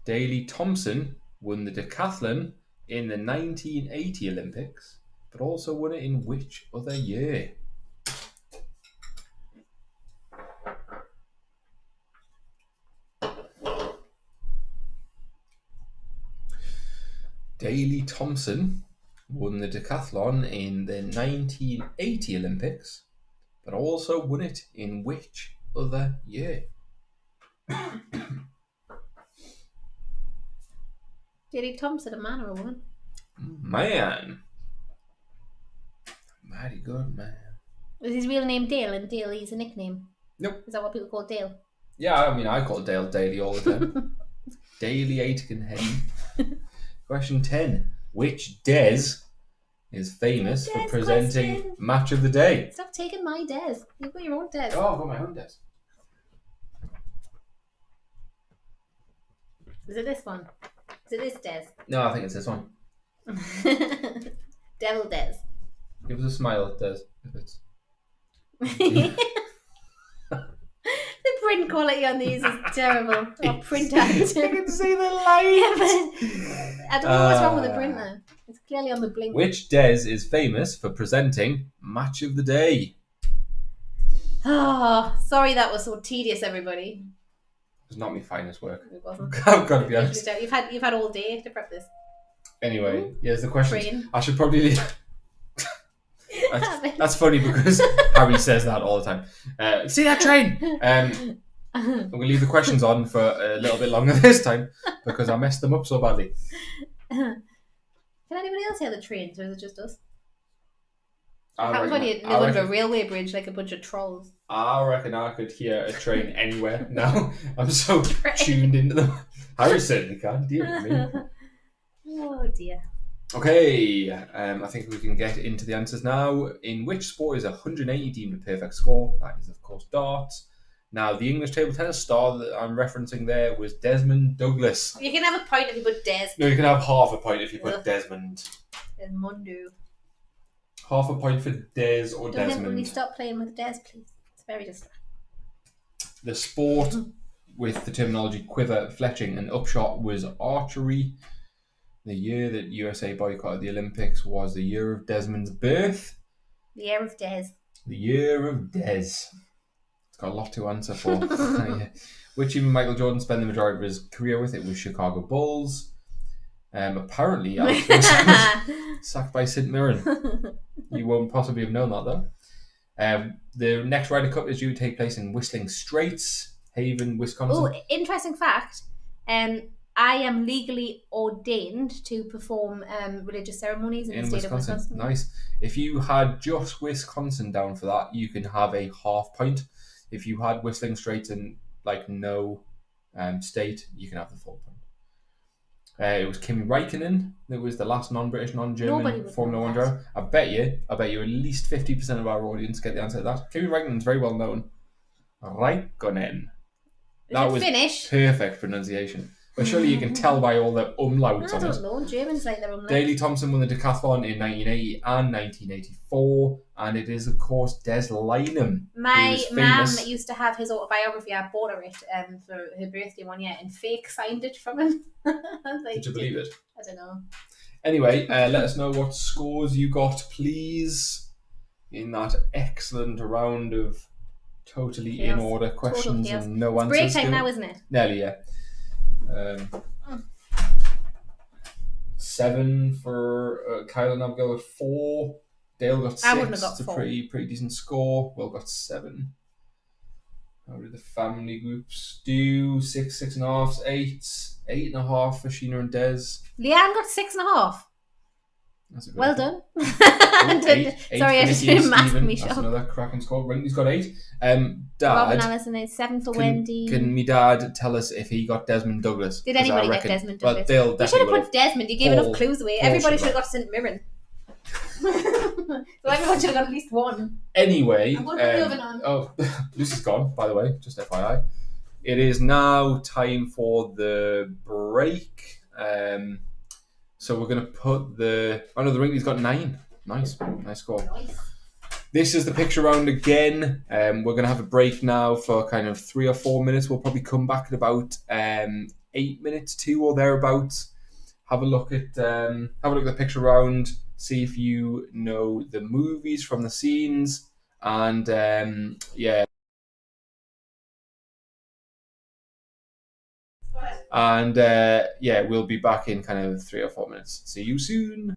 Daley Thompson won the decathlon in the 1980 Olympics, but also won it in which other year? Daley Thompson won the decathlon in the 1980 Olympics, but also won it in which other year? Daley Thompson, a man or a woman? Man. Mighty good man. Is his real name Dale, and Daley's a nickname? Nope. Is that what people call Dale? Yeah, I mean, I call Dale Daly all the time. Daily Aitken Hen. Question 10. Which Des is famous for Des presenting question. Match of the Day? Stop taking my Des. You've got your own Des. Oh, I've got my own Des. Is it this one? Is it this Des? No, I think it's this one. Devil Des. Give us a smile, Des. If it's... The print quality on these is terrible. Oh, print out. You can see the light. I don't know what's wrong with the print now. It's clearly on the blink. Which Des is famous for presenting Match of the Day? Oh, sorry that was so tedious, everybody. It was not my finest work. It wasn't. I've got to be honest. You've had all day to prep this. Anyway, here's the question. Train. I should probably leave. That's funny because Harry says that all the time. See that train? I'm going to leave the questions on for a little bit longer this time because I messed them up so badly. Can anybody else hear the trains, or is it just us? I How funny it live under a railway bridge like a bunch of trolls. I reckon I could hear a train anywhere now. I'm so tuned into them. Harry certainly can. Dear me. Oh dear. Okay, I think we can get into the answers now. In which sport is 180 deemed a perfect score? That is, of course, darts. Now, the English table tennis star that I'm referencing there was Desmond Douglas. You can have a point if you put Des. No, you can have half a point if you put Desmond. Desmondo. Half a point for Des or Don't Desmond. let me stop playing with Des, please. It's very distracting. The sport with the terminology quiver, fletching, and upshot was archery. The year that USA boycotted the Olympics was the year of Desmond's birth. The year of Des. The year of Des. It's got a lot to answer for. Yeah. Which even Michael Jordan spent the majority of his career with. It was Chicago Bulls. Apparently, Alex was sacked by St. Mirren. You won't possibly have known that, though. The next Ryder Cup is due to take place in Whistling Straits, Haven, Wisconsin. Oh, interesting fact. I am legally ordained to perform religious ceremonies in the state of Wisconsin. Nice. If you had just Wisconsin down for that, you can have a half point. If you had Whistling Straits and no state, you can have the full point. It was Kimi Räikkönen that was the last non-British, non-German Formula 1 driver. I bet you at least 50% of our audience get the answer to that. Kimi Räikkönen is very well known. Räikkönen. That was Finnish? Perfect pronunciation. But surely you can tell by all the umlauts on it. I don't know. Germans like their umlauts. Daley Thompson won the decathlon in 1980 and 1984, and it is, of course, Des Lynam. My mum used to have his autobiography. I bought her it for her birthday one year, and fake signed it from him. Did you believe it? I don't know. Anyway, let us know what scores you got, please, in that excellent round of totally in order questions and no answers. Break time now, isn't it? Nearly, yeah. 7 for Kyle and Abigail got 4. Dale got 6. I wouldn't have got 4. It's a pretty decent score. Will got 7. How did the family groups do? 6, 6.5, 8, 8.5 for Sheena and Des. Leanne got 6.5. That's a good well done. Eight Sorry, I just didn't mask me. That's another cracking score. Wendy's got 8. Robin Dad, Allison is 7 for Wendy. Can me dad tell us if he got Desmond Douglas? Did anybody get Desmond Douglas? Well, they'll you should have put Desmond. You gave enough clues away. Everybody should have got St. Mirren. So everyone should have got at least one. Anyway, I'm going to put the oven on. Oh, Lucy's gone, by the way, just FYI. It is now time for the break. So we're going to put the Ringley's got 9. Nice score. Nice. This is the picture round again. We're going to have a break now for kind of 3 or 4 minutes. We'll probably come back at about 8 minutes, 2 or thereabouts. Have a look at the picture round. See if you know the movies from the scenes, and yeah. And yeah, we'll be back in kind of 3 or 4 minutes. See you soon.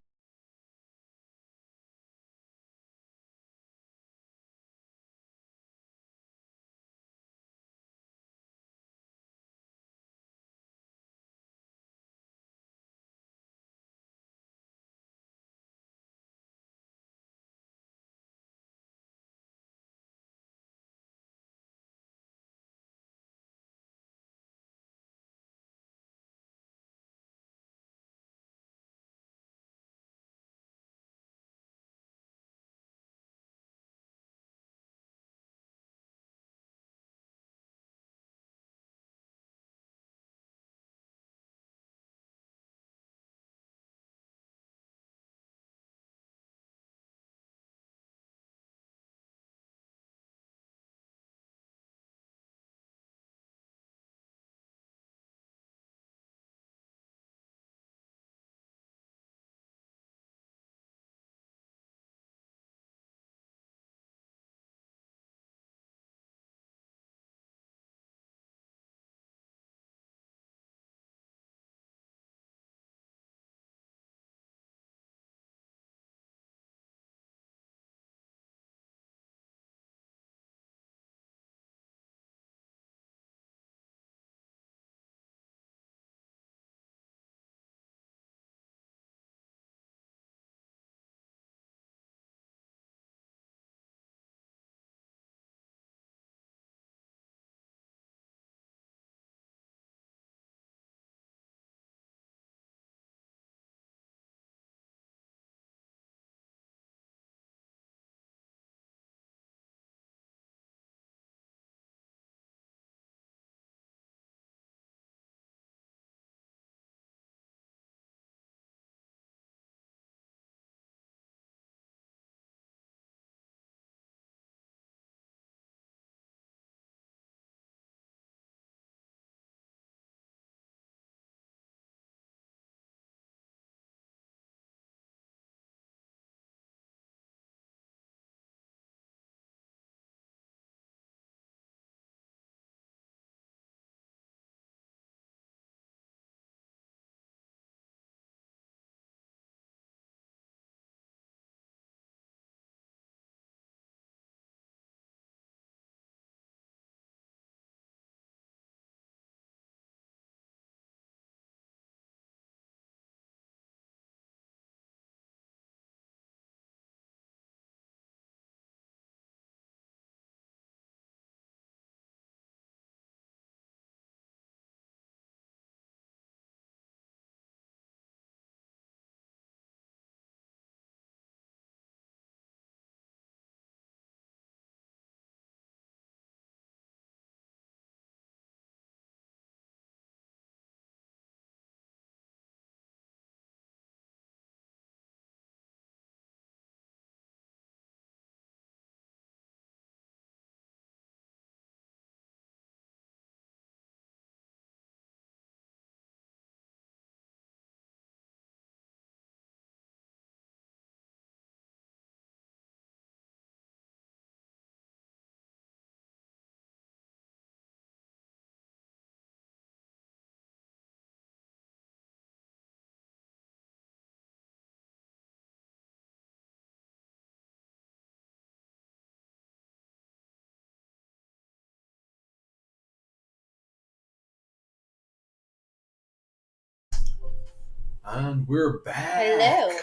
And we're back. Hello.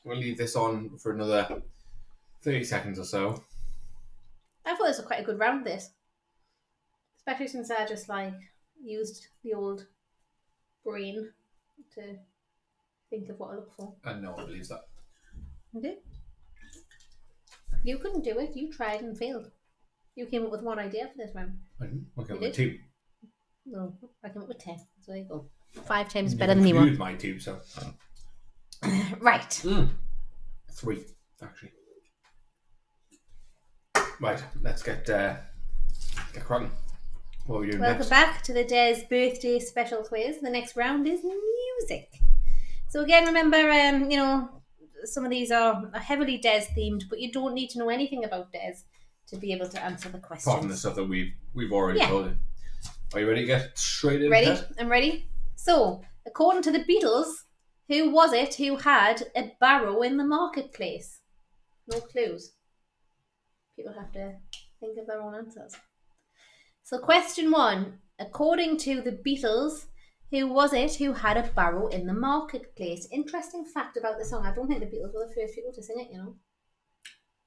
We'll leave this on for another 30 seconds or so. I thought this was quite a good round, this. Especially since I just, like, used the old brain to think of what I look for. And no one believes that. Okay. You couldn't do it. You tried and failed. You came up with one idea for this round. I didn't. Okay, You with did? 2. No, I came up with 10. So there you go. 5 times better than you were. My 2, so. Right. 3, actually. Right, let's get cracking. What are we doing Welcome next? back to the Des birthday special quiz. The next round is music. So again, remember, some of these are heavily Des themed, but you don't need to know anything about Des to be able to answer the questions. Apart from the stuff that we've already told you. Are you ready to get straight into Ready? it? I'm ready. So, according to the Beatles, who was it who had a barrow in the marketplace? No clues. People have to think of their own answers. So, question 1. According to the Beatles, who was it who had a barrow in the marketplace? Interesting fact about the song. I don't think the Beatles were the first people to sing it, you know.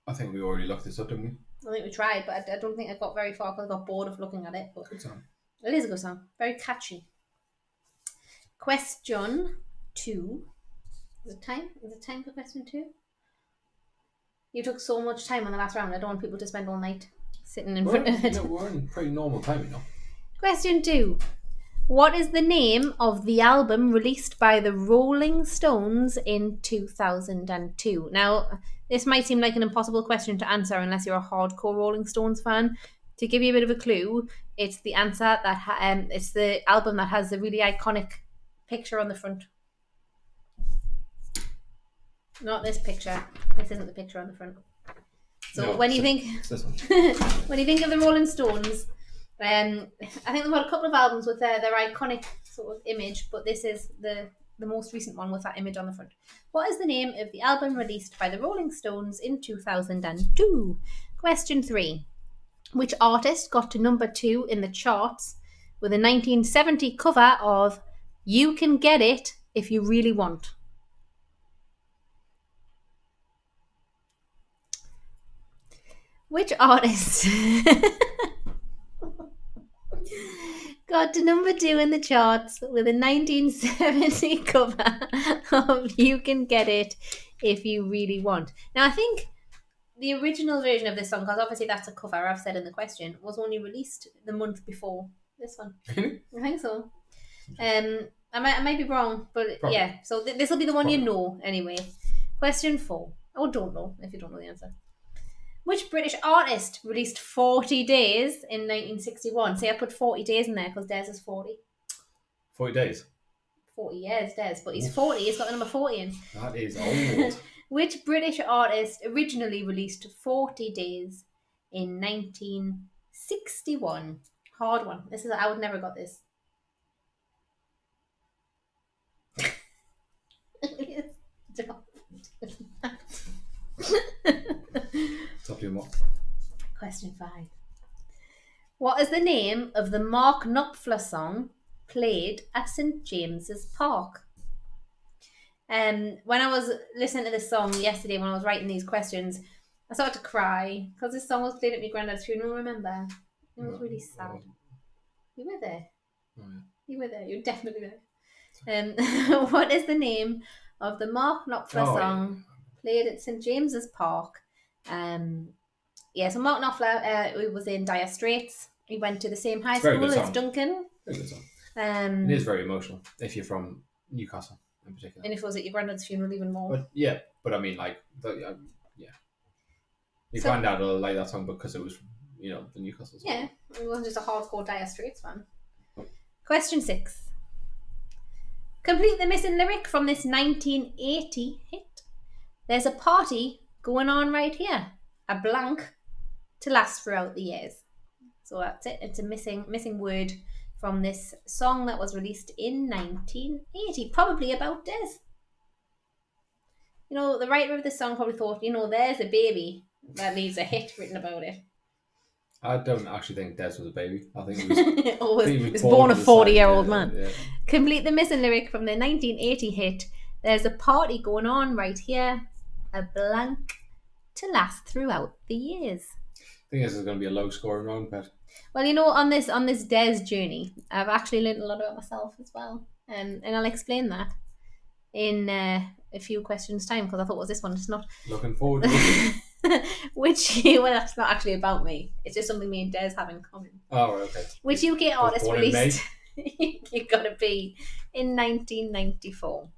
I think we already looked this up, didn't we? I think we tried, but I don't think I got very far because I got bored of looking at it. But Good song. it is a good song. Very catchy. Question 2. Is it time? Is it time for question 2? You took so much time on the last round. I don't want people to spend all night sitting in front of it. We're in pretty normal time, you know. Question 2. What is the name of the album released by the Rolling Stones in 2002? Now, this might seem like an impossible question to answer unless you're a hardcore Rolling Stones fan. To give you a bit of a clue, it's the answer that it's the album that has the really iconic picture on the front. Not this picture. This isn't the picture on the front. So No, when you think it's this one. when you think of the Rolling Stones, I think they've got a couple of albums with their iconic sort of image, but this is the most recent one with that image on the front. What is the name of the album released by the Rolling Stones in 2002? Question 3. Which artist got to number 2 in the charts with a 1970 cover of You Can Get It If You Really Want? Which artist got to number 2 in the charts with a 1970 cover of You Can Get It If You Really Want? Now, I think the original version of this song, because obviously that's a cover, I've said in the question, was only released the month before this one. Really? I think so. I might be wrong, but Probably. yeah. So this will be the one Probably. you know anyway. Question 4. Or don't know if you don't know the answer. Which British artist released 40 Days in 1961? See, I put 40 days in there because Des is 40. 40 days. 40 years, Des, but he's 40. He's got the number 40 in. That is old. Which British artist originally released 40 Days in 1961? Hard one. I would never got this. Top you what? Question 5. What is the name of the Mark Knopfler song played at St James's Park? When I was listening to this song yesterday when I was writing these questions, I started to cry because this song was played at my granddad's funeral, remember? It was really sad. You were there. Oh, yeah. You were there. You were definitely there. What is the name of the Mark Knopfler song played at St James's Park? So Mark Knopfler was in Dire Straits. He went to the same high school as Duncan. Very good song. It is very emotional if you're from Newcastle in particular. And if it was at your granddad's funeral, even more. But I mean, like, your granddad will like that song because it was, the Newcastle song. Yeah, he wasn't just a hardcore Dire Straits fan. Question 6. Complete the missing lyric from this 1980 hit. There's a party going on right here. A blank to last throughout the years. So that's it. It's a missing word from this song that was released in 1980. Probably about Des. The writer of this song probably thought, there's a baby that needs a hit written about it. I don't actually think Des was a baby. I think he was, was born a 40-year-old man. Yeah. Complete the missing lyric from the 1980 hit. There's a party going on right here. A blank to last throughout the years. I think this is going to be a low scoring round, Pet. Well, you know, on this Des journey, I've actually learned a lot about myself as well, and I'll explain that in a few questions' time because I thought, was this one? It's not. Looking forward to it. Well, that's not actually about me. It's just something me and Des have in common. Oh, okay. Which UK artist released You Gotta Be in 1994?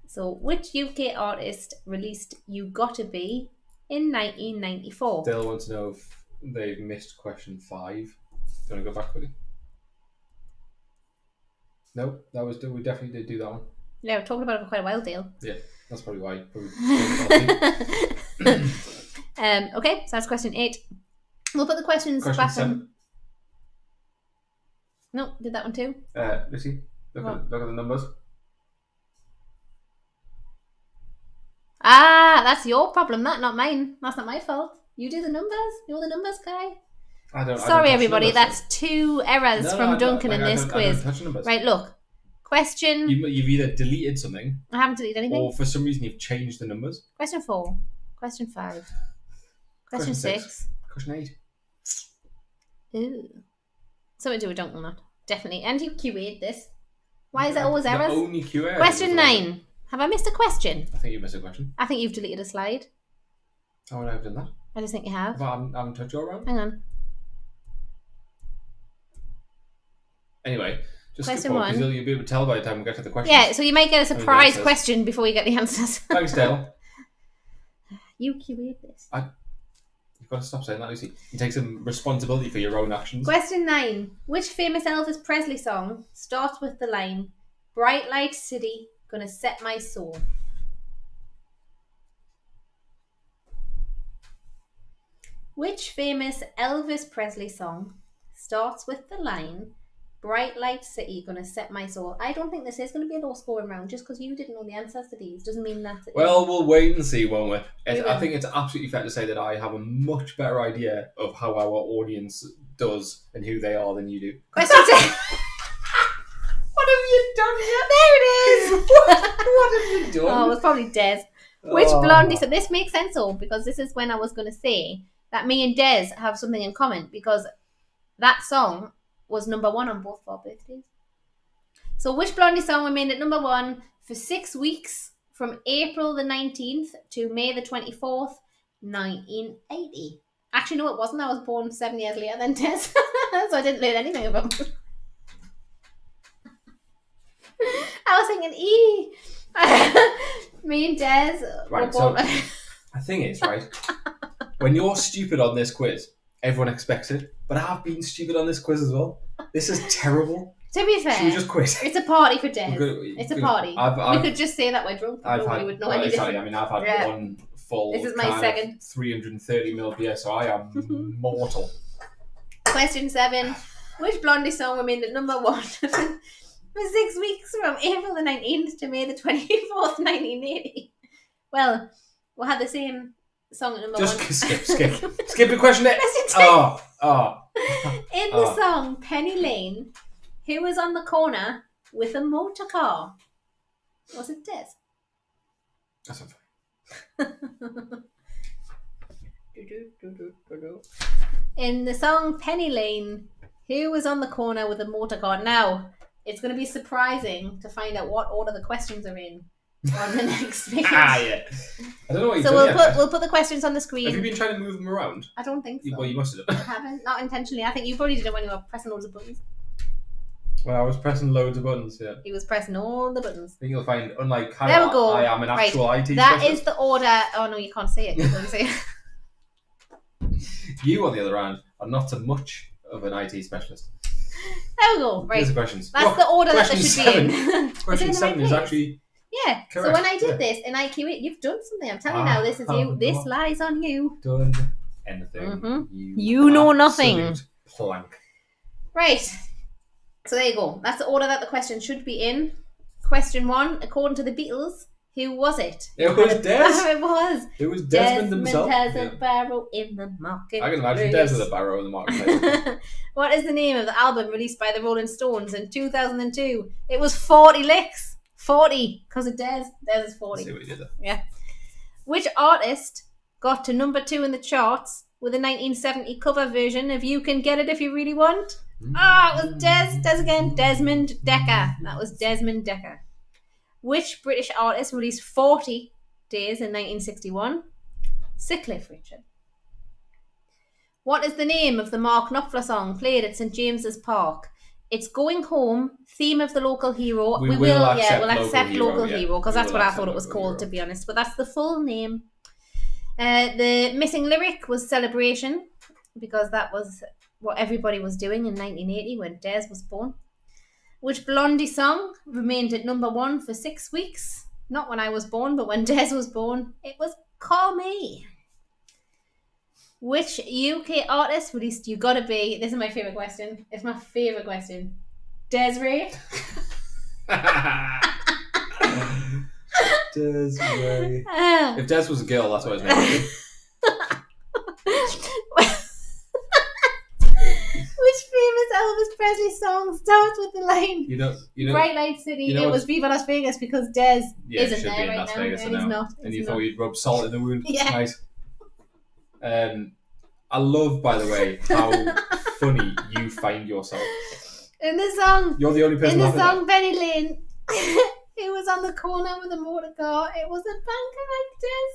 So, which UK artist released You Gotta Be in 1994? Dale wants to know if they've missed question 5. Do you want to go back quickly? No, we definitely did do that one. Yeah, we've talked about it for quite a while, Dale. Yeah, that's probably why. Okay, so that's question 8. We'll put the questions question back 7. on. No, did that one too. Lucy, look at the numbers. Ah, that's your problem, not mine. That's not my fault. You do the numbers. You're the numbers guy. Sorry, everybody. That's 2 errors from Duncan in this quiz. Right, look. Question. You've either deleted something. I haven't deleted anything. Or for some reason you've changed the numbers. Question 4. Question 5. Question 6. Question 8. Ooh. Something to do with Duncan, that. Definitely. And you QA'd this. Why is it always errors? Only QA. Question 9. Have I missed a question? I think you missed a question. I think you've deleted a slide. Oh, I've done that. I just think you have. I haven't touched your round. Hang on. Anyway, just question 1. Because you'll be able to tell by the time we get to the questions. Yeah, so you might get a surprise question before you get the answers. Thanks, Dale. You QA'd this. You've got to stop saying that, Lucy. You take some responsibility for your own actions. Question 9. Which famous Elvis Presley song starts with the line, "Bright Light City, gonna set my soul"? Which famous Elvis Presley song starts with the line, "Bright Light City, gonna set my soul"? I don't think this is going to be a low scoring round. Just because you didn't know the answers to these doesn't mean that. Well, we'll wait and see, won't we? I think it's absolutely fair to say that I have a much better idea of how our audience does and who they are than you do. Question 10. What have you done here? There it is. What have you done? Oh, it was probably Des. Which Blondie? So this makes sense, though, because this is when I was going to say that me and Des have something in common because that song was number 1 on both of our birthdays. So which Blondie song remained at number 1 for 6 weeks from April the 19th to May the 24th, 1980? Actually, no, it wasn't. I was born 7 years later than Des, so I didn't learn anything about it. I was thinking, me and Des right, so the thing is, right, when you're stupid on this quiz, everyone expects it, but I've been stupid on this quiz as well. This is terrible. To be fair, should we just quit? It's a party for Des. It's a party. We could just say that we're drunk. Nobody would know any different. I mean, I've had one full. This is my second. 330ml beer, so I am mortal. Question 7. Which Blondie song remained at number 1 for 6 weeks from April the 19th to May the 24th, 1980? Well, we had the same song at number 1. Just skip the question. In the song Penny Lane, who was on the corner with a motor car? Was it Des? That's not funny. In the song Penny Lane, who was on the corner with a motor car? Now, it's going to be surprising to find out what order the questions are in on the next page. Yeah. I don't know what you've done. We'll put the questions on the screen. Have you been trying to move them around? I don't think so. Well, you must have done. I haven't. Not intentionally. I think you probably did it when you were pressing loads of buttons. Well, I was pressing loads of buttons, yeah. He was pressing all the buttons. I think you'll find, unlike how there we go. I am an actual IT That specialist. is the order. Oh, no, you can't see it. You can't see it. You, on the other hand, are not so much of an IT specialist. There we go. Right. Here's the questions. That's the order that they should be in. Question 7 is actually... Yeah. Correct. So when I did this in IQ8, you've done something. I'm telling you now, this is you. This lies on you. Done anything. Mm-hmm. You know nothing. Plank. Right. So there you go. That's the order that the question should be in. Question 1, according to the Beatles, Who was it? It was Des. It was. It was Desmond himself. Has a barrow in the market. I can imagine Des with a barrow in the marketplace. What is the name of the album released by the Rolling Stones in 2002? It was 40 Licks. 40. Because of Des. Des is 40. See what you did there. Yeah. Which artist got to number 2 in the charts with a 1970 cover version of You Can Get It If You Really Want? It was Des. Des again. Desmond Dekker. That was Desmond Dekker. Which British artist released 40 Days in 1961? Sickliffe Richard. What is the name of the Mark Knopfler song played at St James's Park? It's Going Home, theme of the local hero. We will accept local hero because that's what I thought it was called, to be honest. But that's the full name. The missing lyric was Celebration, because that was what everybody was doing in 1980 when Des was born. Which Blondie song remained at number 1 for 6 weeks? Not when I was born, but when Des was born. It was Call Me. Which UK artist released You Gotta Be? This is my favourite question. It's my favourite question. Desiree? Desiree. If Des was a girl, that's what his name was. Which famous Elvis Presley song starts with the line, You know, Bright Light City, it was Viva Las Vegas, because Des isn't there right now, Vegas and he's not. And you thought you'd rub salt in the wound. Yeah. Nice. I love, by the way, how funny you find yourself. In the song, You're the only person in the laughing song at Penny Lane, it was on the corner with a motor car. It was a banker like this.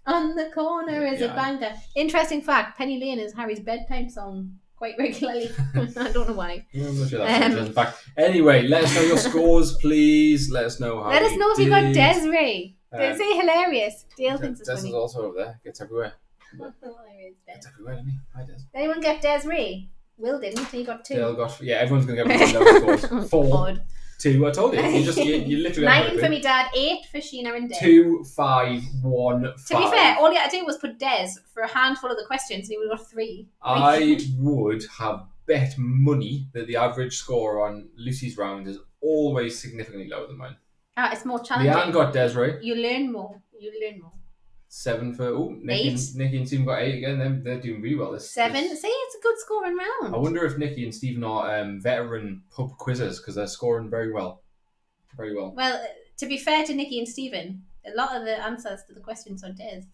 On the corner is a banker. Interesting fact, Penny Lane is Harry's bedtime song quite regularly. I don't know why. Yeah, I'm not sure that's interesting fact. Anyway, let us know your scores, please. Let us know how Let us know if you got Desiree. They say hilarious. Dale thinks it's Des funny. is also over there. Gets everywhere. Hilarious, Des. Gets everywhere, doesn't he? Hi, Des. Did anyone get Desiree? Will didn't. He got 2. Dale got... Yeah, everyone's going to get one scores. 4, Odd. 2. I told you. You literally 9 for me dad, 8 for Sheena and Des. 2, 5, 1, 5. To be fair, all you had to do was put Des for a handful of the questions and you would have got 3. I would have bet money that the average score on Lucy's round is always significantly lower than mine. It's more challenging. Leanne got Desiree. You learn more. 7 for... Nikki 8. Nikki and Stephen got 8 again. They're doing really well. 7. See, it's a good scoring round. I wonder if Nikki and Stephen are veteran pub quizzers because they're scoring very well. Very well. Well, to be fair to Nikki and Stephen, a lot of the answers to the questions are Des.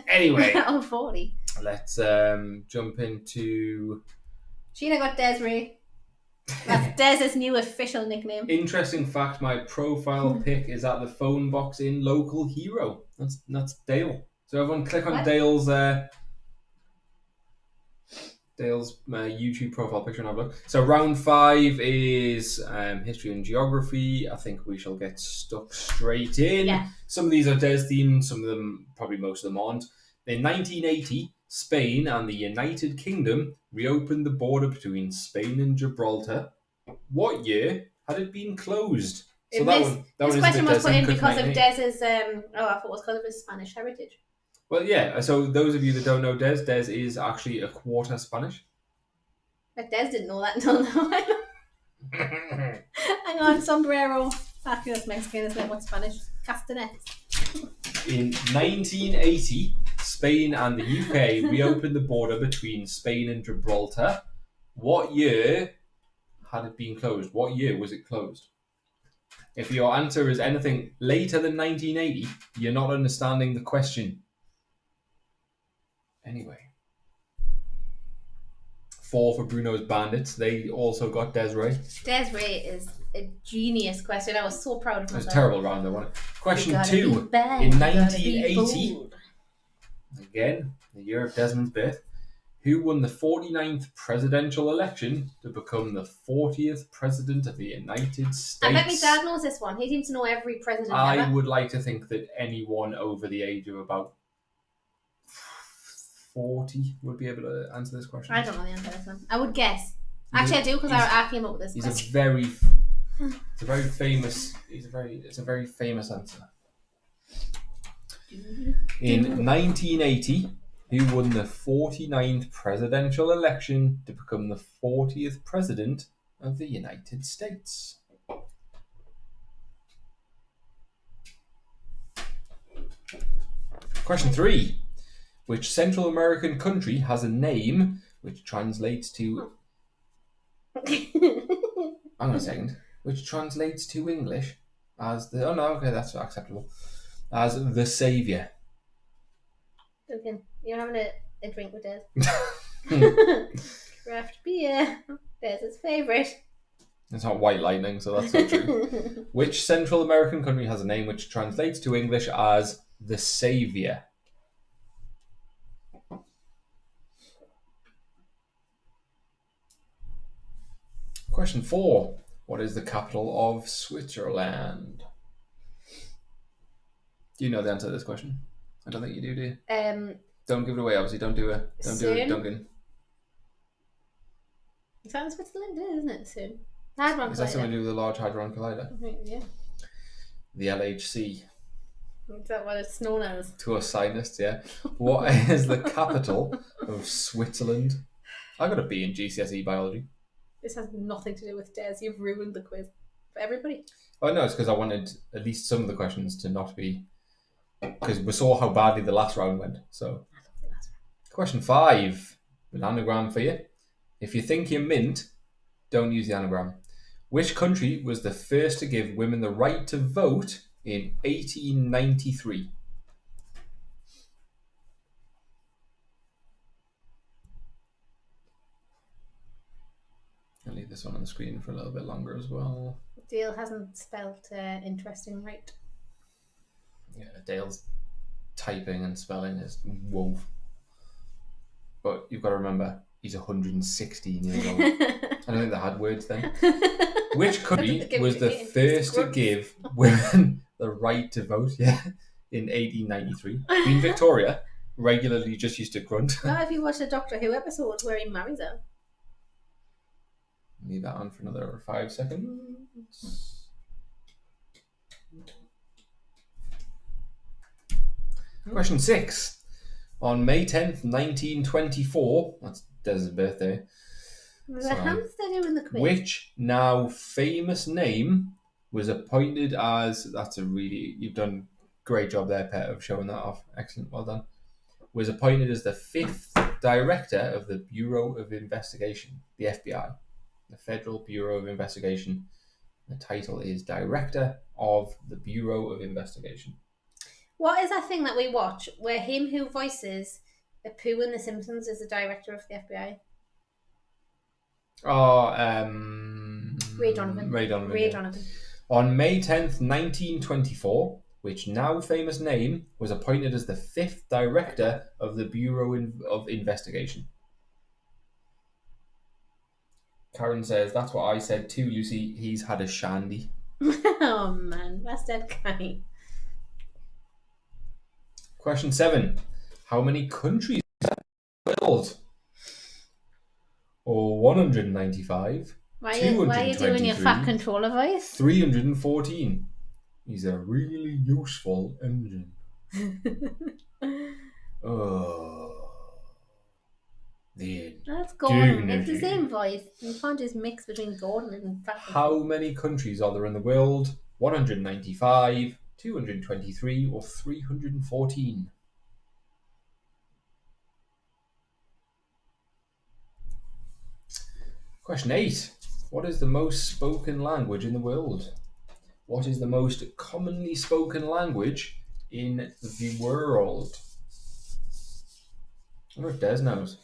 Anyway. Out of 40. Let's jump into... Sheena got Desiree. That's Des's new official nickname. Interesting fact, my profile pic is at the phone box in Local Hero. That's Dale. So everyone click on Dale's YouTube profile picture and have a look. So round 5 is history and geography. I think we shall get stuck straight in. Yeah. Some of these are Des themed, some of them, probably most of them aren't. In 1980, Spain and the United Kingdom reopened the border between Spain and Gibraltar. What year had it been closed? So this question was put in because of Des's, I thought it was because of his Spanish heritage. Well, yeah, so those of you that don't know Des is actually a quarter Spanish. But Des didn't know that until now. Hang on, sombrero. That's Mexican, isn't it? What's Spanish? Castanets. In 1980, Spain and the UK reopened the border between Spain and Gibraltar. What year had it been closed? What year was it closed? If your answer is anything later than 1980, you're not understanding the question. Anyway. 4 for Bruno's Bandits. They also got Desiree. Desiree is a genius question. I was so proud of myself. It was a terrible round, though, wasn't it? Question 2. In 1980, again, the year of Desmond's birth, who won the 49th presidential election to become the 40th president of the United States? I bet my dad knows this one. He seems to know every president ever. I would like to think that anyone over the age of about 40 would be able to answer this question. I don't know the answer to this one. I would guess. Actually, I do because I came up with this question. It's a very famous answer. In 1980, who won the 49th presidential election to become the 40th president of the United States? Question 3. Which Central American country has a name which translates to... Hang on a second. Which translates to English as the... Oh no, okay, that's acceptable. As the saviour. Duncan, you're having a drink with Des. Craft beer. Des' favourite. It's not White Lightning, so that's not true. Which Central American country has a name which translates to English as the saviour? Question 4. What is the capital of Switzerland? Do you know the answer to this question? I don't think you do you? Don't give it away, obviously. Don't do it. Don't do it, Duncan. Is that in Switzerland? It is, isn't it? Soon. Hadron Is that something to do with the Large Hadron Collider? Yeah. The LHC. Is that what it's known as? To us scientists, yeah. What is the capital of Switzerland? I got a B in GCSE biology. This has nothing to do with Des. You've ruined the quiz for everybody. Oh no, it's because I wanted at least some of the questions to not be... Because we saw how badly the last round went. So, I love the last round. Question 5. An anagram for you. If you think you're mint, don't use the anagram. Which country was the first to give women the right to vote in 1893? I'll leave this one on the screen for a little bit longer as well. Dale hasn't spelled interesting right. Yeah, Dale's typing and spelling is woof. But you've got to remember, he's 116 years old. I don't think they had words then. Which country was the first to give women the right to vote? Yeah, in 1893. Queen Victoria regularly just used to grunt. Well, if you watch a Doctor Who episode where he marries her. Leave that on for another 5 seconds. Question 6. On May 10th, 1924, that's Des' birthday. The hamster doing the quiz. Which now famous name was appointed as... That's a really... You've done a great job there, Pet, of showing that off. Excellent, well done. Was appointed as the 5th director of the Bureau of Investigation, the FBI. The Federal Bureau of Investigation. The title is Director of the Bureau of Investigation. What is that thing that we watch where him who voices a Pooh in The Simpsons is the director of the FBI? Oh, Ray Donovan. Ray Donovan. Ray Yeah. Donovan. On May 10th, 1924, which now famous name was appointed as the 5th director of the Bureau of Investigation. Karen says, that's what I said too, Lucy. He's had a shandy. Oh man, that's dead guy. Question 7. How many countries are in the world? Or 195, Why are you doing your fat controller voice? 314. He's a really useful engine. That's Gordon. It's the same voice. You can't just mix between Gordon and fat controller. How many countries are there in the world? 195, 223, or 314? Question 8. What is the most spoken language in the world? What is the most commonly spoken language in the world? I wonder if Des knows.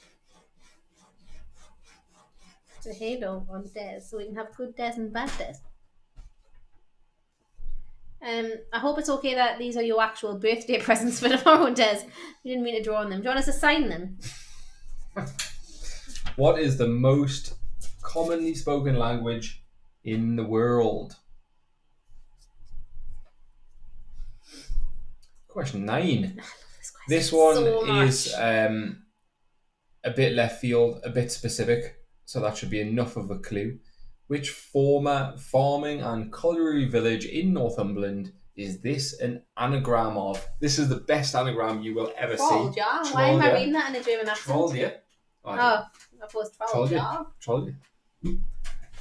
It's a halo on Des, so we can have good Des and bad Des. I hope it's okay that these are your actual birthday presents for tomorrow, Des. You didn't mean to draw on them. Do you want us to sign them? What is the most commonly spoken language in the world? Question 9. This one so is a bit left field, a bit specific, so that should be enough of a clue. Which former farming and colliery village in Northumberland is this an anagram of? This is the best anagram you will ever see. Trollja? Why am I reading that in a German accent? Trollja. I thought Trollja.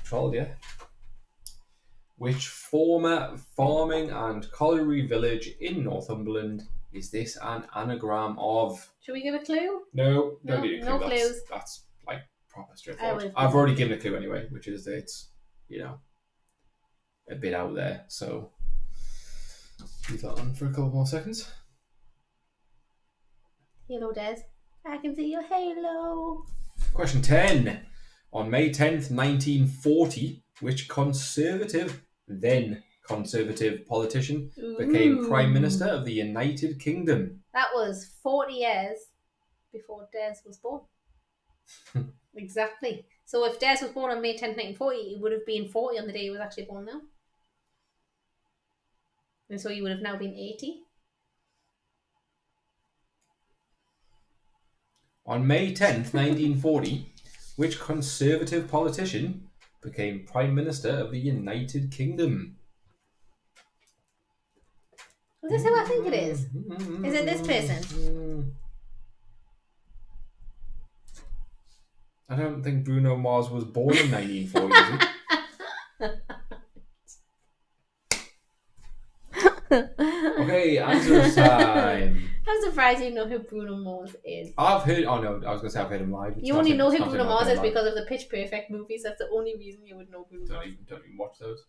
Trollja. Which former farming and colliery village in Northumberland Is this an anagram of? Should we give a clue? No, No, don't need a clue. no That's, clues. That's like proper I straightforward. would've I've given- already given a clue anyway, which is that it's, you know, a bit out there. So leave that on for a couple more seconds. Halo Des. I can see your halo. Question 10. On May 10th, 1940, which then conservative politician became Prime Minister of the United Kingdom? That was 40 years before Des was born. Exactly. So if Des was born on May 10th, 1940, he would have been 40 on the day he was actually born now. And so he would have now been 80. On May 10th, 1940, which conservative politician became Prime Minister of the United Kingdom? Is this who I think it is? Is it this person? I don't think Bruno Mars was born in 1940, is he? Okay, answer time. I'm surprised you know who Bruno Mars is. I've heard. Oh no, I was going to say I've heard him live. You only know who Bruno Mars is because of the Pitch Perfect movies. That's the only reason you would know Bruno Mars. Don't even watch those.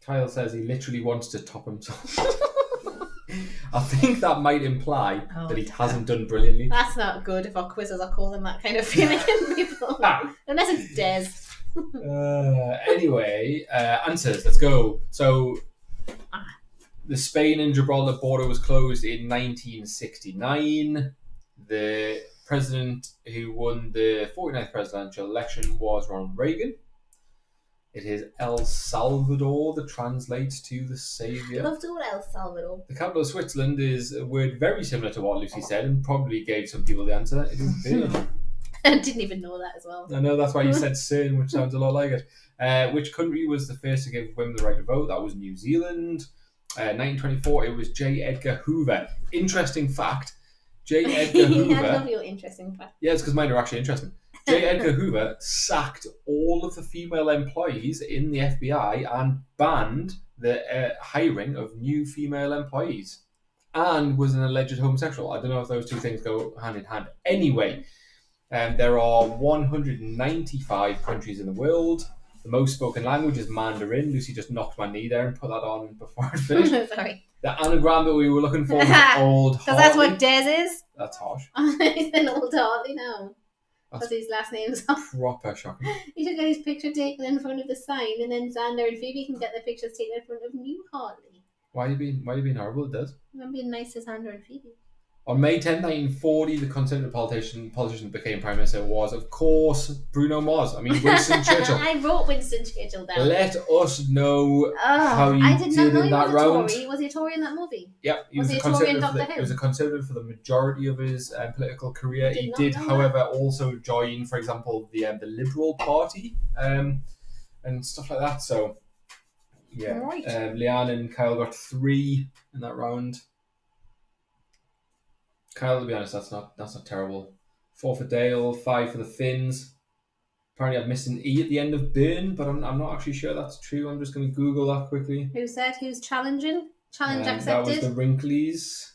Kyle says he literally wants to top himself. I think that might imply that he hasn't done brilliantly. That's not good if our quizzes are causing that kind of feeling in people. Unless it's Des. Anyway, answers. Let's go. So, the Spain and Gibraltar border was closed in 1969. The president who won the 49th presidential election was Ronald Reagan. It is El Salvador that translates to the saviour. Love to El Salvador. The capital of Switzerland is a word very similar to what Lucy said and probably gave some people the answer. It is Bern. I didn't even know that as well. I know, that's why you said CERN, which sounds a lot like it. Which country was the first to give women the right to vote? That was New Zealand. 1924, it was J. Edgar Hoover. Interesting fact, J. Edgar Hoover... I love your interesting fact. Yeah, it's because mine are actually interesting. J. Edgar Hoover sacked all of the female employees in the FBI and banned the hiring of new female employees, and was an alleged homosexual. I don't know if those two things go hand in hand. Anyway, there are 195 countries in the world. The most spoken language is Mandarin. Lucy just knocked my knee there and put that on before I finished. Sorry. The anagram that we were looking for was Old Hartley. Because that's what Des is? That's harsh. He's an Old Hartley now. Because his last name's proper shocking. He should get his picture taken in front of the sign, and then Xander and Phoebe can get their pictures taken in front of New Hartley. Why are you being horrible? It does. I'm being nice to Xander and Phoebe. On May 10, 1940, the Conservative politician became Prime Minister was, of course, Bruno Mars. I mean, Winston Churchill. I wrote Winston Churchill down. Let us know how you I did not know in he that was round. a Tory. Was he a Tory in that movie? Yep, he Was was he a a Tory in conservative. Doctor Who? He was a conservative for the majority of his political career. I did He not did, know however, also join, for example, the Liberal Party and stuff like that. So, yeah, Right. Leanne and Kyle got 3 in that round. Kyle, to be honest, that's not terrible. 4 for Dale, 5 for the Finns. Apparently, I've missed an E at the end of Burn, but I'm not actually sure that's true. I'm just going to Google that quickly. Who said who's challenging? Challenge That was accepted. the Wrinkleys.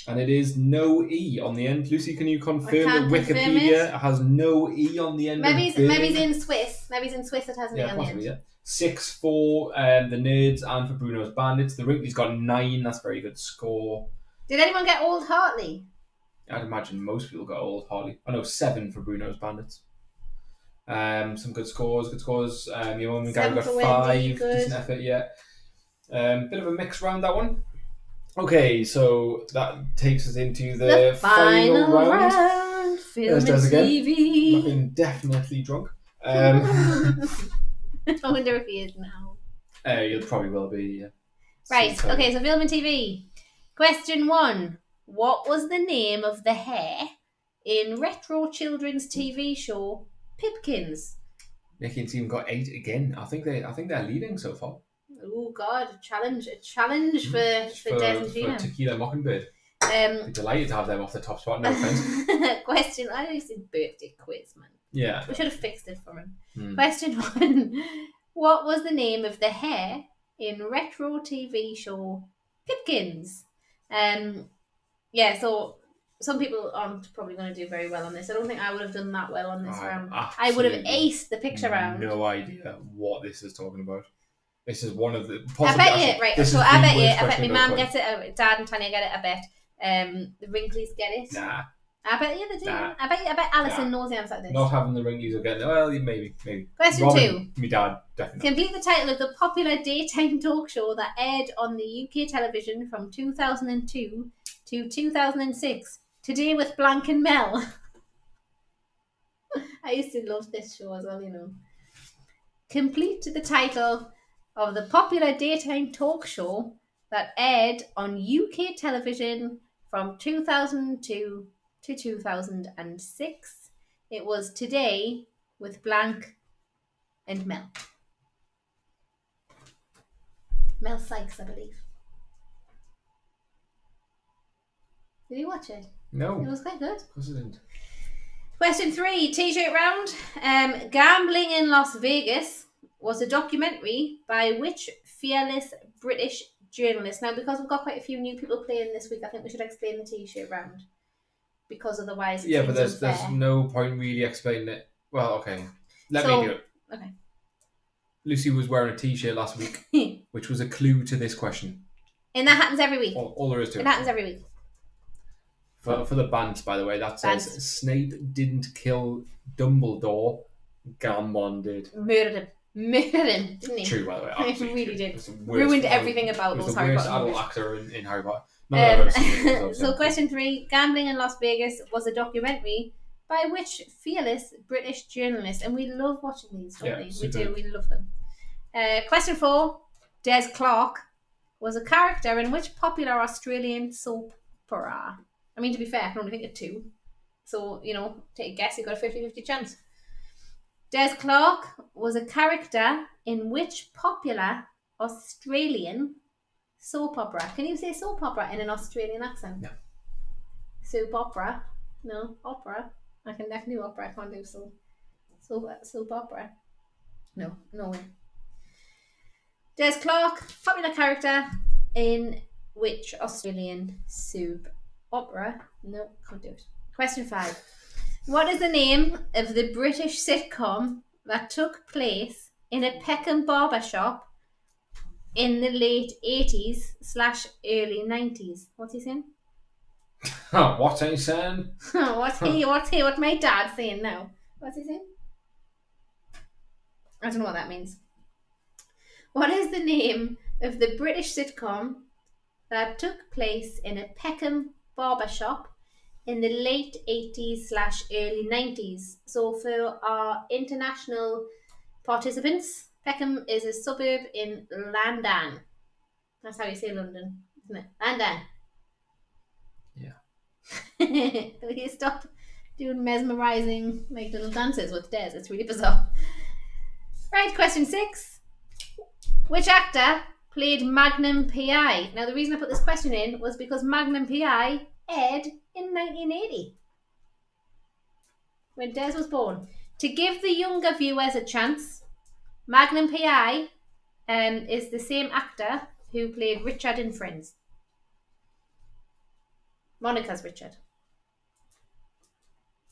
And it is no E on the end. Lucy, can you confirm that can't confirm Wikipedia has no E on the end Maybe of Burn? he's in Swiss. Maybe he's in Swiss it has an E Yeah, on the possibly, end. yeah. 6 for the Nerds and for Bruno's Bandits. The Wrinkleys got 9. That's a very good score. Did anyone get Old Hartley? I'd imagine most people got Old Hartley. Oh no, 7 for Bruno's Bandits. Some good scores. Your mum and Gary 7 got for 5. Wendy, good. Decent effort, yeah. Bit of a mix round, that one. Okay, so that takes us into the final round. Film and There's Des again. TV. Looking definitely drunk. I wonder if he is now. You probably will be, yeah. Right, Sometime. okay, so film and TV. Question 1. What was the name of the hare in retro children's TV show Pipkins? Nicky and team got 8 again. I think they're leading so far. Oh God, a challenge for Des and Gina. For Tequila Mockingbird. I'd be delighted to have them off the top spot, no offense. Question, I know it's his birthday quiz, man. Yeah. We should have fixed it for him. Question 1. What was the name of the hare in retro TV show Pipkins. Yeah, so some people aren't probably going to do very well on this. I don't think I would have done that well on this round. I would have aced the picture round. No idea what this is talking about. This is one of the. I bet you, right? So I bet my mum gets it. Dad and Tanya get it. I bet. The Wrinklies get it. Nah. I bet you they do. Nah. I bet Alison knows the answer to this. Not having the Wrinklies or getting it. Well, maybe. Question Robin, 2. My dad, definitely. Complete the title of the popular daytime talk show that aired on the UK television from 2002 to 2006. Today with Blank and Mel. I used to love this show as well, you know. Complete the title of the popular daytime talk show that aired on UK television from 2002 to 2006. It was Today with Blank and Mel. Mel Sykes, I believe. Did you watch it? No. It was quite good. Of course I didn't. Question 3, T-shirt round. Gambling in Las Vegas was a documentary by which fearless British journalist? Now, because we've got quite a few new people playing this week, I think we should explain the T-shirt round. Because otherwise, yeah, but there's no point really explaining it. Well, okay, let me do it. Okay. Lucy was wearing a T-shirt last week, which was a clue to this question. And that happens every week. All there is to it. It happens every week. For the bants, by the way, that says Snape didn't kill Dumbledore, Gambon did. Murdered him, didn't he? True, by the way. He really did. Ruined everything about those Harry Potter adult movies. actor in Harry Potter. So question 3, Gambling in Las Vegas was a documentary by which fearless British journalist? And we love watching these, don't we? We do, we love them. Question 4, Des Clark was a character in which popular Australian soap opera? I mean, to be fair, I can only think of 2. So, you know, take a guess, you've got a 50-50 chance. Des Clark was a character in which popular Australian soap opera? Can you say soap opera in an Australian accent? No. Soap opera? No. Opera? I can definitely do opera. I can't do soap opera. No way. Des Clark, popular character in which Australian soap opera? No, can't do it. Question 5. What is the name of the British sitcom that took place in a Peckham barber shop in the late 80s/early 90s? What's he saying? What's he saying? What's my dad saying now? What's he saying? I don't know what that means. What is the name of the British sitcom that took place in a Peckham barber shop in the late 80s/early 90s? So for our international participants, Peckham is a suburb in London. That's how you say London, isn't it? London. Yeah. Will you stop doing mesmerising like little dances with Des? It's really bizarre. Right, question 6. Which actor played Magnum P.I.? Now the reason I put this question in was because Magnum P.I. aired in 1980 when Des was born. To give the younger viewers a chance, Magnum P.I. is the same actor who played Richard in Friends. Monica's Richard.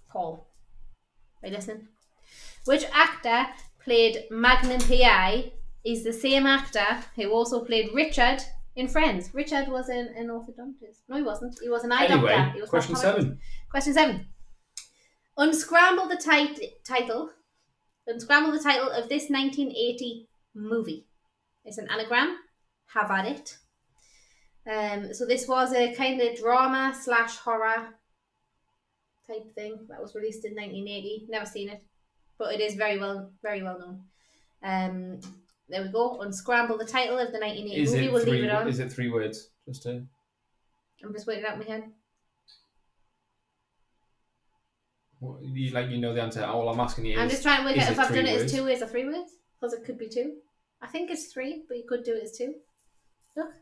Paul. Are you listening? Which actor played Magnum P.I. is the same actor who also played Richard in Friends? Richard was an orthodontist. No, he wasn't. He was an eye doctor. He was question 7. Question 7. Unscramble the title. Unscramble the title of this 1980 movie. It's an anagram. Have at it. So this was a kind of drama/horror type thing that was released in 1980. Never seen it, but it is very well known. There we go. Unscramble the title of the 1980 movie. We'll leave it on. Is it 3 words? I'm just waiting out in my head. What, you know the answer. All I'm asking you I'm just trying to work out if I've done it as 2 words or 3 words, because it could be 2. I think it's 3, but you could do it as 2. Look.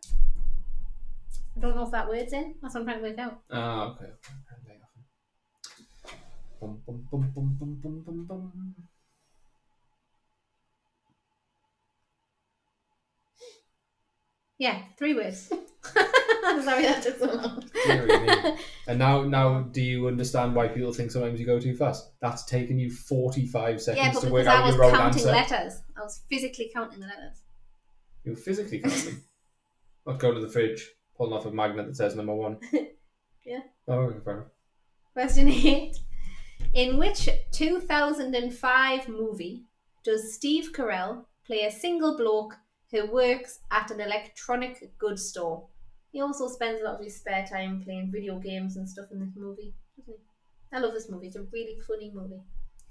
I don't know if that word's in. That's what I'm trying to work out. Okay. Bum, bum, bum, bum, bum, bum, bum, bum. Yeah, 3 words. Sorry, that took so long. Deary me. And now, do you understand why people think sometimes you go too fast? That's taken you 45 Yeah, seconds but to work because I out was your own counting answer. letters. I was physically counting the letters. You physically count them. Not go to the fridge, pulling off a magnet that says number 1. Yeah. Oh, okay, fair enough. Question 8. In which 2005 movie does Steve Carell play a single bloke who works at an electronic goods store? He also spends a lot of his spare time playing video games and stuff in this movie, doesn't he? I love this movie. It's a really funny movie.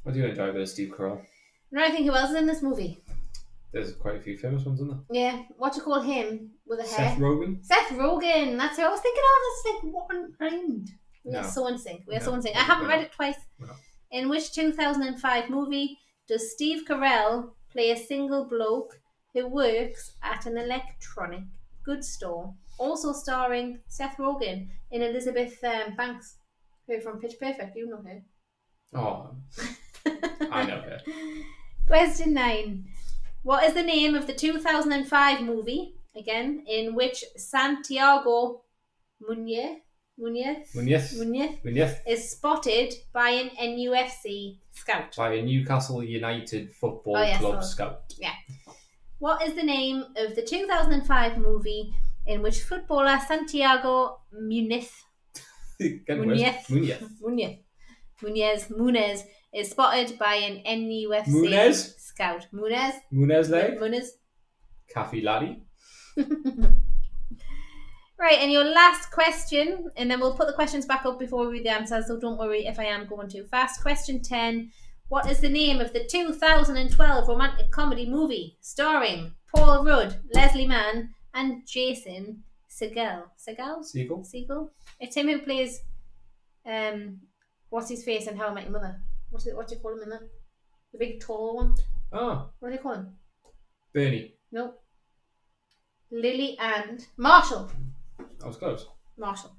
I do enjoy a bit of Steve Carell. And I think who else is in this movie? There's quite a few famous ones, isn't there? Yeah. What do you call him with a hair? Seth Rogen? Seth Rogen. That's who I was thinking of. It's like one mind. We are so in sync. We are so in sync. I haven't read it twice. No. In which 2005 movie does Steve Carell play a single bloke who works at an electronic goods store? Also starring Seth Rogen in Elizabeth Banks, who from Pitch Perfect. You know her. Oh, I know her. Question 9. What is the name of the 2005 movie, again, in which Santiago Muñez is spotted by an NUFC scout? By a Newcastle United Football Club scout. Yeah. What is the name of the 2005 movie in which footballer Santiago Muñez is spotted by an NUFC scout? Munez? Cafe Laddie. Right, and your last question, and then we'll put the questions back up before we read the answers, so don't worry if I am going too fast. Question 10. What is the name of the 2012 romantic comedy movie starring Paul Rudd, Leslie Mann, and Jason Segel? Segel? It's him who plays, what's his face in How I Met Your Mother? What do you call him in that? The big tall one? Oh. What do you call him? Bernie. Nope. Lily and Marshall. I was close. Marshall.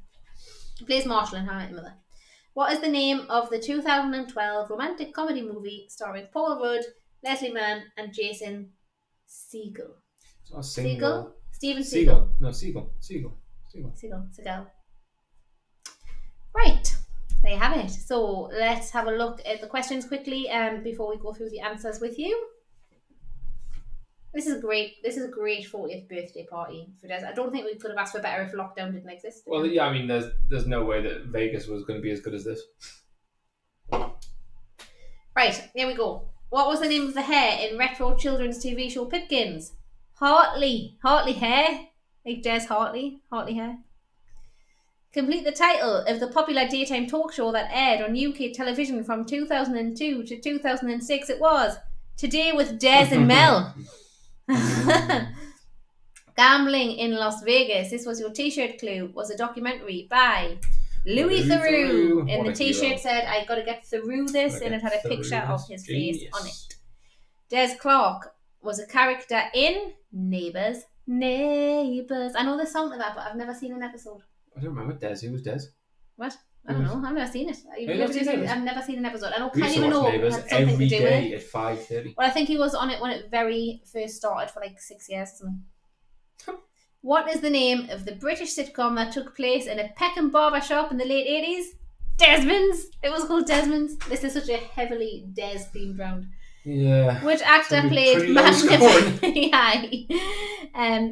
He plays Marshall in How I Met Your Mother. What is the name of the 2012 romantic comedy movie starring Paul Rudd, Leslie Mann, and Jason Segel? It's not a single. Steven Segel. No, Segel. Right. There you have it. So let's have a look at the questions quickly before we go through the answers with you. This is a great 40th birthday party for Des. I don't think we could have asked for better if lockdown didn't exist. Well, yeah, I mean, there's no way that Vegas was going to be as good as this. Right, here we go. What was the name of the hare in retro children's TV show Pipkins? Hartley hair, like Des Hartley hair. Complete the title of the popular daytime talk show that aired on UK television from 2002 to 2006. It was Today with Des and Mel. Gambling in Las Vegas. This was your t-shirt clue. Was a documentary by Louis Theroux. And the t-shirt said, I got to get through this, and it had a picture of his face on it. Des Clark was a character in Neighbours. I know there's something like that, but I've never seen an episode. I don't remember Des. Who was Des? What? I don't know. I've never seen it. I've never seen an episode. I can't even know it had something every to do day with it. At 5:30. Well, I think he was on it when it very first started for like 6 years or something. What is the name of the British sitcom that took place in a Peckham barber shop in the late 80s? Desmond's. It was called Desmond's. This is such a heavily Des themed round. Yeah. Which actor played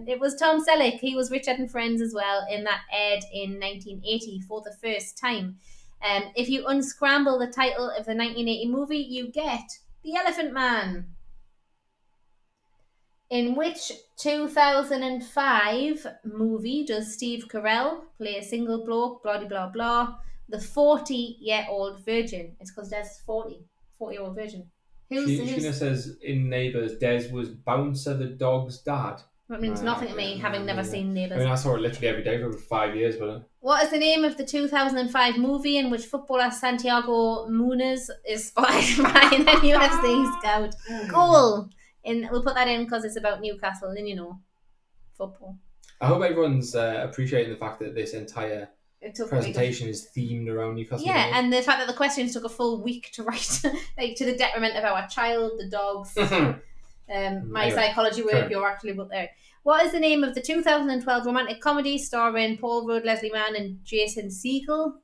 it was Tom Selleck. He was Richard in Friends as well, in that aired in 1980 for the first time. If you unscramble the title of the 1980 movie, you get The Elephant Man. In which 2005 movie does Steve Carell play a single bloke, blah, blah, blah, the 40-year-old virgin? It's because Des is 40-year-old virgin. Sheena says in Neighbours, Des was Bouncer the dog's dad. That means nothing to me, having never seen Neighbours. I mean, I saw it literally every day for over 5 years, but... What is the name of the 2005 movie in which footballer Santiago Muñez is spotted by an UFC scout? Goal! We'll put that in because it's about Newcastle, and you know, football. I hope everyone's appreciating the fact that this entire presentation is themed around Newcastle. Yeah, and the fact that the questions took a full week to write, like to the detriment of our child, the dogs, my psychology work. You're actually up there. What is the name of the 2012 romantic comedy starring Paul Rudd, Leslie Mann, and Jason Segel?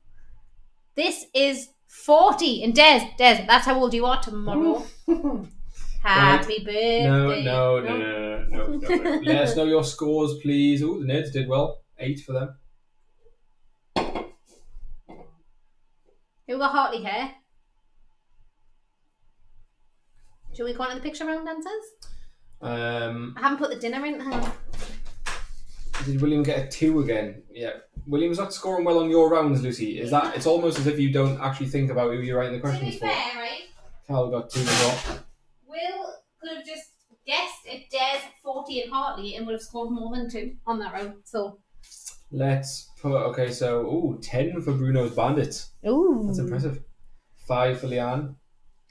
This is 40. And Des, that's how old you are tomorrow. Happy birthday. No. Let us know your scores, please. Oh, the nerds did well. 8 for them. Who got Hartley hair? Shall we go on to the picture round answers? I haven't put the dinner in. Hang on. Did William get a 2 again? Yeah. William's not scoring well on your rounds, Lucy. Is that? It's almost as if you don't actually think about who you're writing the questions for. To be fair, right? Cal got 2 as well. Will could have just guessed if Des 40 and Hartley and would have scored more than 2 on that round. So let's put 10 for Bruno's Bandits. Ooh, that's impressive. 5 for Leanne.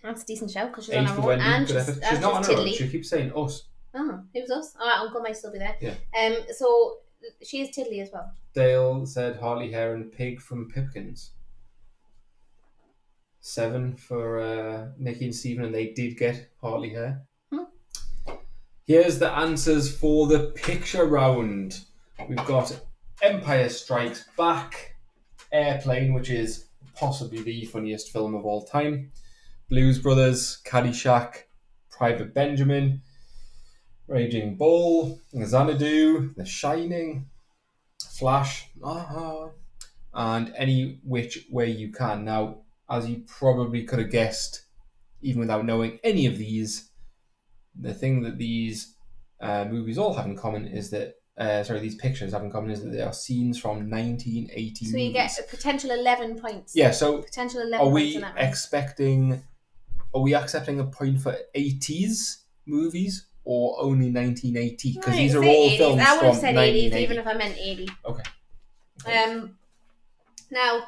That's a decent show because she's 8 on for her own. Wendy. And she's not on her own. She keeps saying us. Oh, who's us? Alright, Uncle might still be there. Yeah. So she is Tiddly as well. Dale said Hartley Hare and Pig from Pipkins. 7 for Nikki and Stephen, and they did get Hartley Hare. Here's the answers for the picture round. We've got Empire Strikes Back, Airplane, which is possibly the funniest film of all time, Blues Brothers, Caddyshack, Private Benjamin, Raging Bull, Xanadu, The Shining, Flash, and Any Which Way You Can. Now, as you probably could have guessed, even without knowing any of these, the thing that these movies all have in common is that, these pictures have in common is that they are scenes from 1980 So you get a potential 11 points. Yeah, so potential 11 points in that round. Are we accepting a point for 80s movies or only 1980? Because these are all 80s. films I would have from said 1980. 80s even if I meant 80. Okay. Now,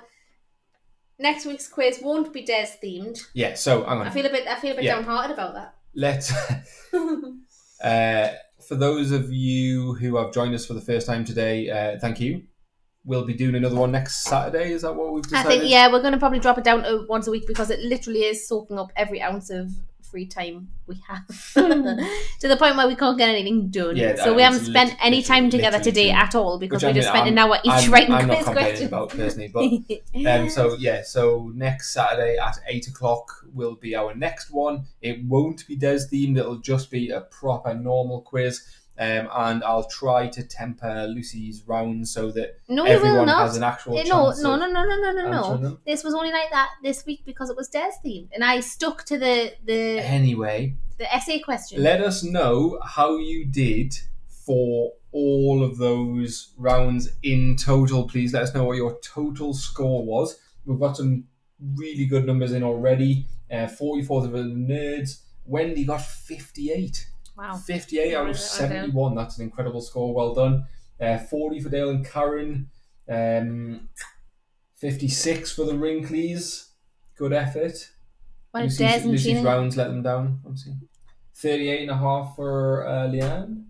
next week's quiz won't be Des themed. Yeah, so hang on. I feel a bit downhearted about that. Let's for those of you who have joined us for the first time today, thank you. We'll be doing another one next Saturday. Is that what we've decided? I think, we're going to probably drop it down to once a week because it literally is soaking up every ounce of free time we have to the point where we can't get anything done. Yeah, so we haven't spent any time together today at all because we just spent an hour each writing quiz questions. I'm not complaining about personally, but so next Saturday at 8:00 will be our next one. It won't be Des themed. It'll just be a proper normal quiz. And I'll try to temper Lucy's round so that everyone has an actual chance. No. This was only like that this week because it was Des themed, and I stuck to the essay question. Let us know how you did for all of those rounds in total, please. Let us know what your total score was. We've got some really good numbers in already. 44 for the nerds. Wendy got 58. Wow. 58 out of 71. That's an incredible score. Well done. 40 for Dale and Karen. 56 for the Wrinklies. Good effort. Lucy's rounds let them down. 38.5 for Leanne.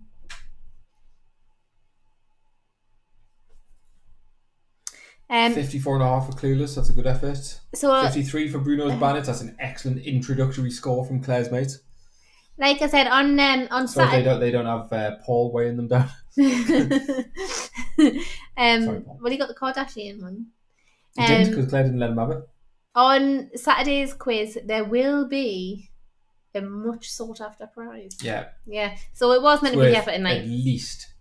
Um, 54.5 for Clueless. That's a good effort. 53 for Bruno's Bandits. That's an excellent introductory score from Claire's mates. Like I said, on Saturday... they don't have Paul weighing them down. Sorry, Paul. Well, he got the Kardashian one. He didn't, because Claire didn't let him have it. On Saturday's quiz, there will be a much sought after prize. Yeah. Yeah. So it was meant to be effort in at least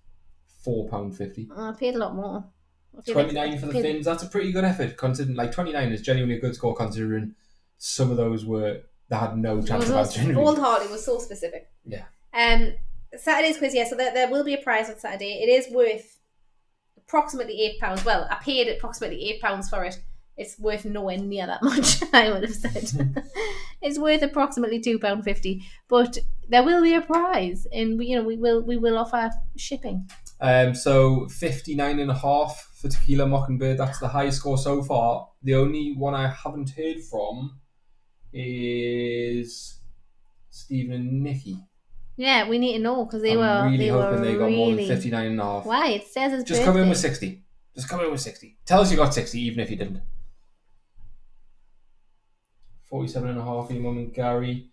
£4.50. I paid a lot more. 29 for the Finns. That's a pretty good effort. Considering 29 is genuinely a good score considering some of those were... They had no chance of answering. Old Harley was so specific. Yeah. Saturday's quiz, so there will be a prize on Saturday. It is worth approximately £8. Well, I paid approximately £8 for it. It's worth nowhere near that much, I would have said. It's worth approximately £2.50. But there will be a prize, and we will offer shipping. So 59.5 for Tequila Mockingbird. That's the highest score so far. The only one I haven't heard from is Stephen and Nikki. Yeah, we need to know because they I'm were really hoping they got more than 59.5. Why? It says it's just come in with 60. Just come in with 60. Tell us you got 60, even if you didn't. 47.5 for your mum and Gary.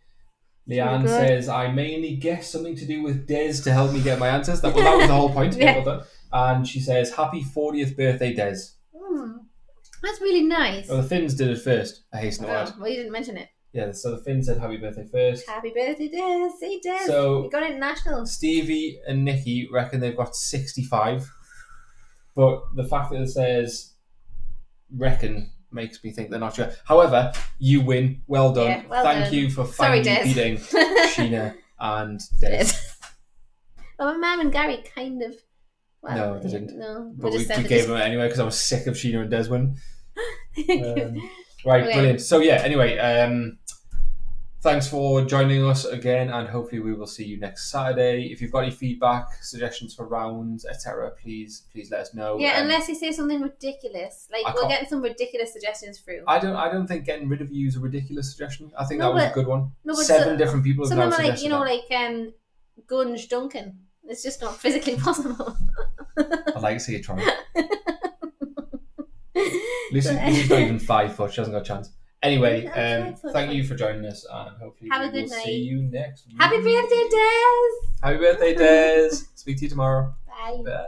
Leanne Good. says, I mainly guess something to do with Des to help me get my answers. That was the whole point. Yeah. Well done. And she says, happy 40th birthday, Des. That's really nice. Well, the Finns did it first, I hasten to add. Well, you didn't mention it. Yeah, so the Finns said happy birthday first. Happy birthday, Des. See, Des. So, You got international. Stevie and Nikki reckon they've got 65. But the fact that it says reckon makes me think they're not sure. However, you win. Well done. Yeah, well Thank done. you for Sorry, finally Des. beating Sheena and Des. Well, my mum and Gary kind of. Well, No, they didn't. No, But we gave them it anyway because I was sick of Sheena and Des winning. Right, Okay. brilliant. So yeah, anyway, thanks for joining us again, and hopefully we will see you next Saturday. If you've got any feedback, suggestions for rounds, etc., please let us know. Yeah, unless you say something ridiculous, like we're getting some ridiculous suggestions through. I don't think getting rid of you is a ridiculous suggestion. I think No, that was but- a good one. No, but 7 different people have some now of them are suggested like Gunge Duncan. It's just not physically possible. that. I'd like to see you try. Lucy's not even 5 foot. She hasn't got a chance. Anyway, thank you for joining us, and hopefully Have a we good will night. see you next week. Happy birthday, Des! Happy birthday, Des. Speak to you tomorrow. Bye. Bye.